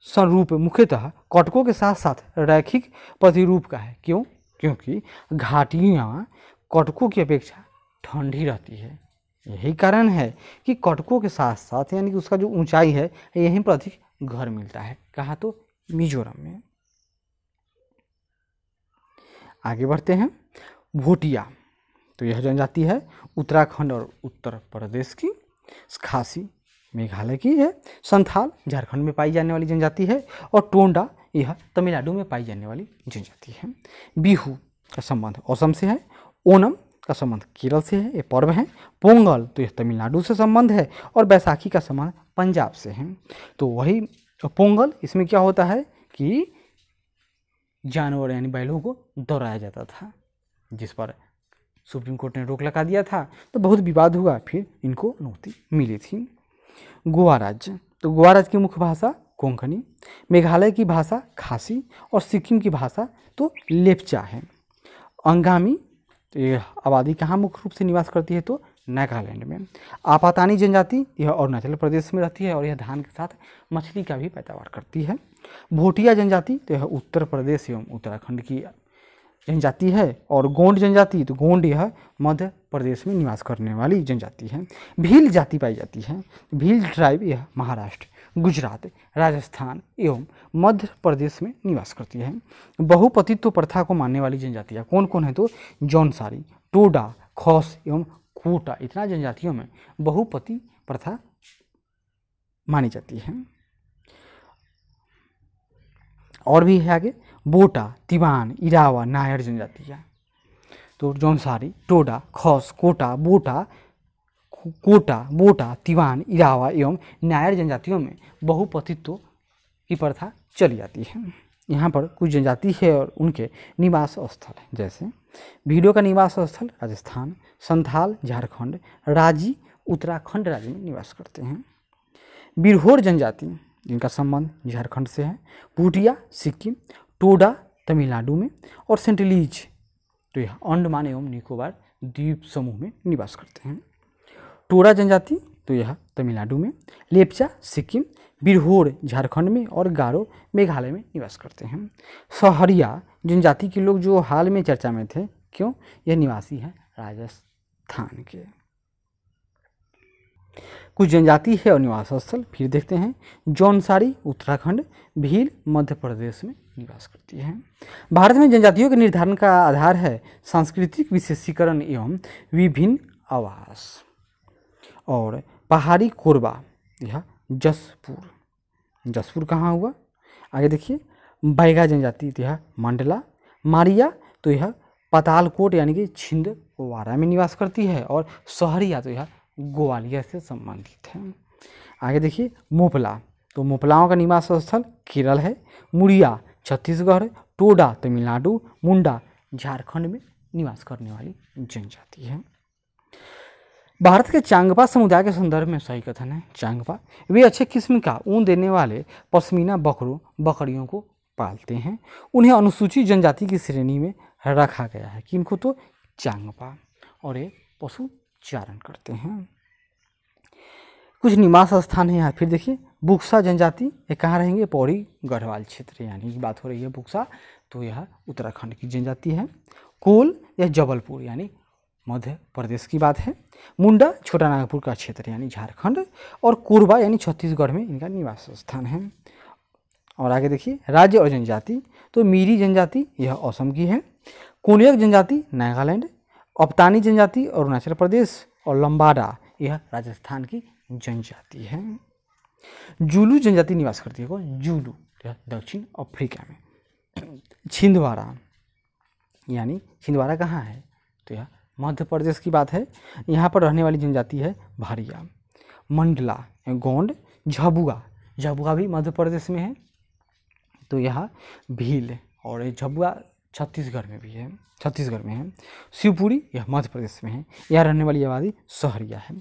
स्वरूप मुख्यतः कटकों के साथ साथ रैखिक प्रतिरूप का है। क्यों? क्योंकि घाटियाँ कटकों की अपेक्षा ठंडी रहती है। यही कारण है कि कटकों के साथ साथ यानी कि उसका जो ऊंचाई है यहीं पर अधिक घर मिलता है। कहाँ? तो मिजोरम में। आगे बढ़ते हैं। भोटिया तो यह जनजाति है उत्तराखंड और उत्तर प्रदेश की। खासी मेघालय की है। संथाल झारखंड में पाई जाने वाली जनजाति है और टोंडा यह तमिलनाडु में पाई जाने वाली जनजाति है। बिहू का संबंध असम से है। ओणम का संबंध केरल से है, ये पर्व है। पोंगल तो यह तमिलनाडु से संबंध है और बैसाखी का संबंध पंजाब से है। तो वही पोंगल, इसमें क्या होता है कि जानवर यानी बैलों को दौड़ाया जाता था, जिस पर सुप्रीम कोर्ट ने रोक लगा दिया था, तो बहुत विवाद हुआ, फिर इनको अनुमति मिली थी। गोवा राज्य तो गोवा राज्य की मुख्य भाषा कोंकणी, मेघालय की भाषा खासी और सिक्किम की भाषा तो लेपचा है। अंगामी तो ये आबादी कहाँ मुख्य रूप से निवास करती है? तो नागालैंड में। आपातानी जनजाति यह अरुणाचल प्रदेश में रहती है और यह धान के साथ मछली का भी पैदावार करती है। भोटिया जनजाति तो यह उत्तर प्रदेश एवं उत्तराखंड की जनजाति है, और गोंड जनजाति, तो गोंड यह मध्य प्रदेश में निवास करने वाली जनजाति है। भील जाति पाई जाती है। भील ट्राइब यह महाराष्ट्र, गुजरात, राजस्थान एवं मध्य प्रदेश में निवास करती है। बहुपतित्व प्रथा को मानने वाली जनजातियाँ कौन कौन है? तो जौनसारी, टोडा, खौस एवं कोटा, इतना जनजातियों में बहुपति प्रथा मानी जाती है। और भी है आगे बोटा, तिवान, इरावा, नायर जनजातियाँ। तो जौनसारी, टोडा, खौस, कोटा, बोटा, तिवान, इरावा एवं नायर जनजातियों में बहुपतित्व की प्रथा चली जाती है। यहाँ पर कुछ जनजाति है और उनके निवास स्थल है, जैसे भीलों का निवास स्थल राजस्थान, संथाल झारखंड, राजी उत्तराखंड राज्य में निवास करते हैं। बिरहोर जनजाति जिनका संबंध झारखंड से है, भूटिया सिक्किम, टोडा तमिलनाडु में, और सेंटिलीज तो यह अंडमान एवं निकोबार द्वीप समूह में निवास करते हैं। टोडा जनजाति तो यह तमिलनाडु में, लेप्चा सिक्किम, बिरहोर झारखंड में और गारो मेघालय में निवास करते हैं। सहरिया जनजाति के लोग जो हाल में चर्चा में थे, क्यों? यह निवासी है राजस्थान के। कुछ जनजाति है और निवास स्थल फिर देखते हैं। जौनसारी उत्तराखंड, भील मध्य प्रदेश में निवास करती है। भारत में जनजातियों के निर्धारण का आधार है सांस्कृतिक विशेषीकरण एवं विभिन्न आवास। और पहाड़ी कोरबा यह जसपुर कहाँ हुआ? आगे देखिए। बैगा जनजाति तो यह मंडला, मारिया तो यह पातालकोट यानी कि छिंदवाड़ा में निवास करती है, और सहरिया तो यह ग्वालियर से संबंधित है। आगे देखिए मोपला, तो मोपलाओं का निवास स्थल केरल है, मुड़िया छत्तीसगढ़, टोडा तमिलनाडु, मुंडा झारखंड में निवास करने वाली जनजाति है। भारत के चांगपा समुदाय के संदर्भ में सही कथन है। चांगपा वे अच्छे किस्म का ऊन देने वाले पश्मीना बकरियों को पालते हैं। उन्हें अनुसूचित जनजाति की श्रेणी में रखा गया है। किनको? तो चांगपा, और ये पशु चारण करते हैं। कुछ निवास स्थान है यहाँ फिर देखिए। बुक्सा जनजाति ये कहाँ रहेंगे? पौड़ी गढ़वाल क्षेत्र, यानी की बात हो रही है बुक्सा, तो यह उत्तराखंड की जनजाति है। कोल यह जबलपुर यानी मध्य प्रदेश की बात है। मुंडा छोटा नागपुर का क्षेत्र यानी झारखंड, और कोरबा यानी छत्तीसगढ़ में इनका निवास स्थान है। और आगे देखिए राज्य और जनजाति, तो मीरी जनजाति यह असम की है, कोलियक जनजाति नागालैंड, अप्तानी जनजाति अरुणाचल प्रदेश, और लंबाडा यह राजस्थान की जनजाति है। जुलू जनजाति निवास करती है। कौन? जुलू यह दक्षिण अफ्रीका में। छिंदवाड़ा यानी छिंदवाड़ा कहाँ है? तो यह मध्य प्रदेश की बात है। यहाँ पर रहने वाली जनजाति है भारिया। मंडला गोंड, झबुआ भी मध्य प्रदेश में है, तो यह भील, और ये झबुआ छत्तीसगढ़ में है। शिवपुरी यह मध्य प्रदेश में है। यहाँ रहने वाली आबादी सहरिया है।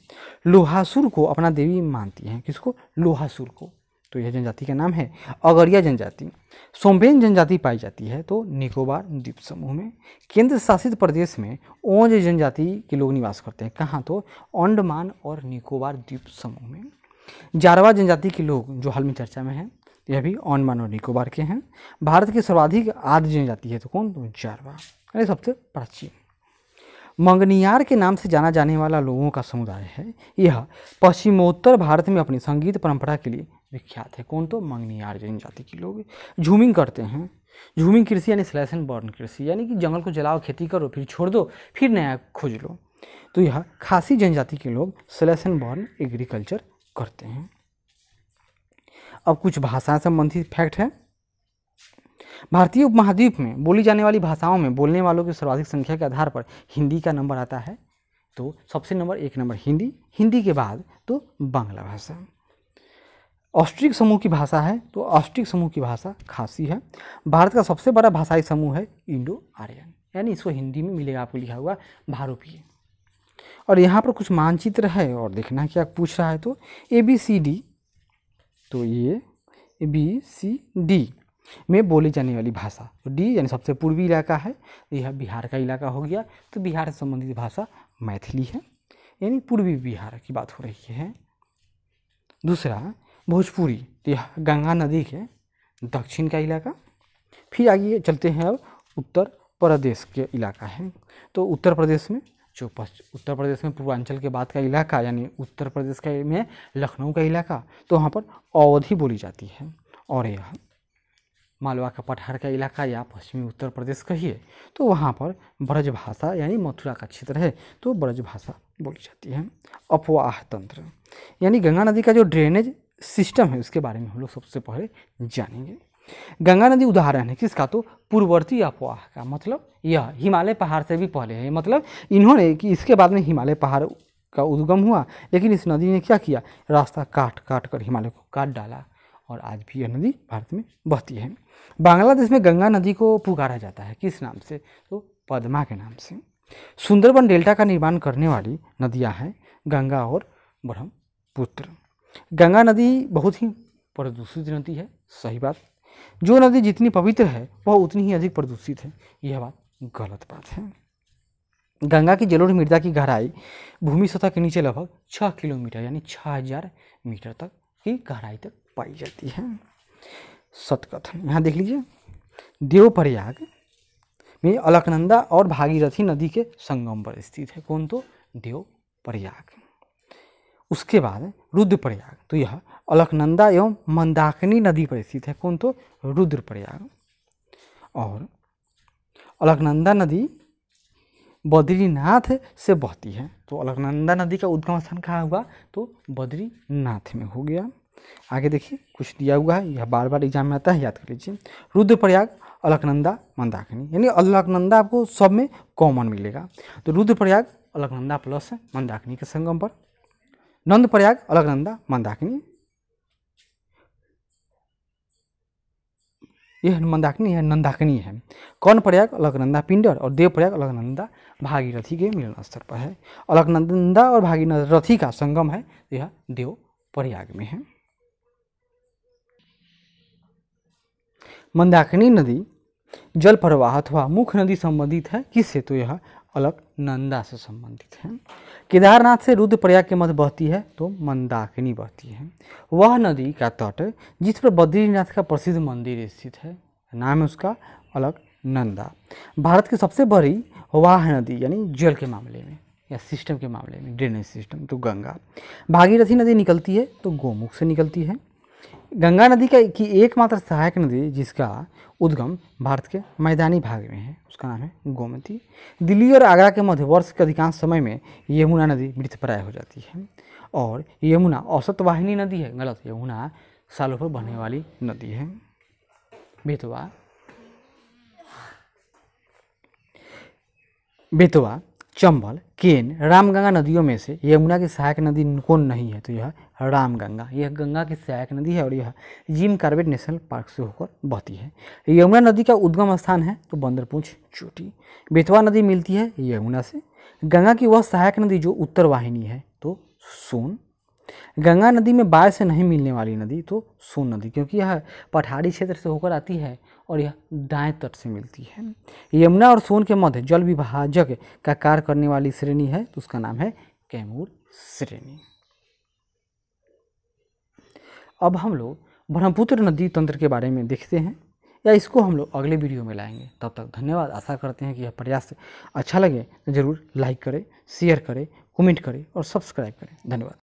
लोहासुर को अपना देवी मानती हैं। किसको? लोहासुर को। तो यह जनजाति का नाम है। अगरिया जनजाति। सोम्बेन जनजाति पाई जाती है तो निकोबार द्वीप समूह में। केंद्र शासित प्रदेश में ओंज जनजाति के लोग निवास करते हैं। कहाँ? तो अंडमान और निकोबार द्वीप समूह में। जारवा जनजाति के लोग जो हाल में चर्चा में है, यह भी अंडमान और निकोबार के हैं। भारत की सर्वाधिक आदि जनजाति है तो कौन? तो जारवा, यानी सबसे प्राचीन। मंगनियार के नाम से जाना जाने वाला लोगों का समुदाय है। यह पश्चिमोत्तर भारत में अपनी संगीत परंपरा के लिए विख्यात है। कौन? तो मंगनियार जनजाति के लोग झूमिंग करते हैं। झूमिंग कृषि यानी स्लैश एंड बर्न कृषि, यानी कि जंगल को जलाओ, खेती करो, फिर छोड़ दो, फिर नया खोज लो। तो यह खासी जनजाति के लोग स्लैश एंड बर्न एग्रीकल्चर करते हैं। अब कुछ भाषा संबंधित फैक्ट है। भारतीय उपमहाद्वीप में बोली जाने वाली भाषाओं में बोलने वालों की सर्वाधिक संख्या के आधार पर हिंदी का नंबर आता है। तो सबसे एक नंबर हिंदी के बाद तो बांग्ला भाषा। ऑस्ट्रिक समूह की भाषा है तो ऑस्ट्रिक समूह की भाषा खासी है। भारत का सबसे बड़ा भाषाई समूह है इंडो आर्यन, यानी इसको हिंदी में मिलेगा आपको लिखा हुआ भारोपीय। और यहाँ पर कुछ मानचित्र है और देखना क्या पूछ रहा है। तो ABCD, तो ये ABCD में बोली जाने वाली भाषा, तो डी यानी सबसे पूर्वी इलाका है, यह बिहार का इलाका हो गया। तो बिहार से संबंधित भाषा मैथिली है, यानी पूर्वी बिहार की बात हो रही है। दूसरा भोजपुरी, तो यह गंगा नदी के दक्षिण का इलाका। फिर आगे चलते हैं अब उत्तर प्रदेश के इलाका है। तो उत्तर प्रदेश में जो उत्तर प्रदेश में पूर्वांचल के बाद का इलाका यानी उत्तर प्रदेश का में लखनऊ का इलाका, तो वहाँ पर अवधी बोली जाती है। और यह मालवा का पठार का इलाका या पश्चिमी उत्तर प्रदेश कहिए तो वहाँ पर ब्रज भाषा यानी मथुरा का क्षेत्र है, तो ब्रज भाषा बोली जाती है। अपवाह तंत्र यानी गंगा नदी का जो ड्रेनेज सिस्टम है उसके बारे में हम लोग सबसे पहले जानेंगे। गंगा नदी उदाहरण है किसका, तो पूर्ववर्ती अपवाह का, मतलब यह हिमालय पहाड़ से भी पहले है। मतलब इन्होंने कि इसके बाद में हिमालय पहाड़ का उद्गम हुआ, लेकिन इस नदी ने क्या किया, रास्ता काट काट कर हिमालय को काट डाला और आज भी यह नदी भारत में बहती है। बांग्लादेश में गंगा नदी को पुकारा जाता है किस नाम से, तो पद्मा के नाम से। सुंदरबन डेल्टा का निर्माण करने वाली नदियां हैं गंगा और ब्रह्मपुत्र। गंगा नदी बहुत ही प्रदूषित नदी है, सही बात। जो नदी जितनी पवित्र है वह उतनी ही अधिक प्रदूषित है, यह बात गलत बात है। गंगा की जलोढ़ मृदा की गहराई भूमि सतह के नीचे लगभग 6 किलोमीटर यानी 6000 मीटर तक की गहराई तक पाई जाती है। सतकथन यहाँ देख लीजिए, देवप्रयाग में अलकनंदा और भागीरथी नदी के संगम पर स्थित है। कौन, तो देवप्रयाग। उसके बाद रुद्रप्रयाग, तो यह अलकनंदा एवं मंदाकिनी नदी पर स्थित है। कौन, तो रुद्रप्रयाग। और अलकनंदा नदी बद्रीनाथ से बहती है, तो अलकनंदा नदी का उद्गम स्थान कहाँ हुआ, तो बद्रीनाथ में हो गया। आगे देखिए कुछ दिया हुआ है, यह बार बार एग्जाम में आता है, याद कर लीजिए। रुद्रप्रयाग, अलकनंदा, मंदाकिनी, यानी अलकनंदा आपको सब में कॉमन मिलेगा। तो रुद्रप्रयाग अलकनंदा प्लस मंदाकिनी के संगम पर, नंदप्रयाग अलकनंदा मंदाकिनी, यह मंदाकिनी है, नंदाकिनी है। कर्णप्रयाग अलकनंदा पिंडर और देवप्रयाग अलकनंदा भागीरथी के मिलन स्थल पर है। अलकनंदा और भागीरथी का संगम है, यह देवप्रयाग में है। मंदाकिनी नदी जल प्रवाह अथवा मुख्य नदी संबंधित है किससे, तो यह अलकनंदा से संबंधित है। केदारनाथ से रुद्रप्रयाग के मध्य बहती है, तो मंदाकिनी बहती है। वह नदी का तट जिस पर बद्रीनाथ का प्रसिद्ध मंदिर स्थित है, नाम है उसका अलकनंदा। भारत की सबसे बड़ी वाह नदी यानी जल के मामले में या सिस्टम के मामले में, ड्रेनेज सिस्टम, तो गंगा। भागीरथी नदी निकलती है तो गोमुख से निकलती है। गंगा नदी की एकमात्र सहायक नदी जिसका उद्गम भारत के मैदानी भाग में है उसका नाम है गोमती। दिल्ली और आगरा के मध्य वर्ष के अधिकांश समय में यमुना नदी मृतप्राय हो जाती है। और यमुना औसत वाहिनी नदी है, गलत, यमुना सालों पर बहने वाली नदी है। बेतवा, चंबल, केन, रामगंगा नदियों में से यमुना की सहायक नदी कौन नहीं है, तो यह रामगंगा। यह गंगा की सहायक नदी है और यह जिम कॉर्बेट नेशनल पार्क से होकर बहती है। यमुना नदी का उद्गम स्थान है तो बंदरपूंछ चोटी। बेतवा नदी मिलती है यमुना से। गंगा की वह सहायक नदी जो उत्तर वाहिनी है तो सोन। गंगा नदी में बाढ़ से नहीं मिलने वाली नदी तो सोन नदी, क्योंकि यह पठारी क्षेत्र से होकर आती है और यह दाएं तट से मिलती है। यमुना और सोन के मध्य जल विभाजक का कार्य करने वाली श्रेणी है तो उसका नाम है कैमूर श्रेणी। अब हम लोग ब्रह्मपुत्र नदी तंत्र के बारे में देखते हैं, या इसको हम लोग अगले वीडियो में लाएंगे। तब तक धन्यवाद। आशा करते हैं कि यह प्रयास अच्छा लगे तो ज़रूर लाइक करें, शेयर करें, कमेंट करें और सब्सक्राइब करें। धन्यवाद।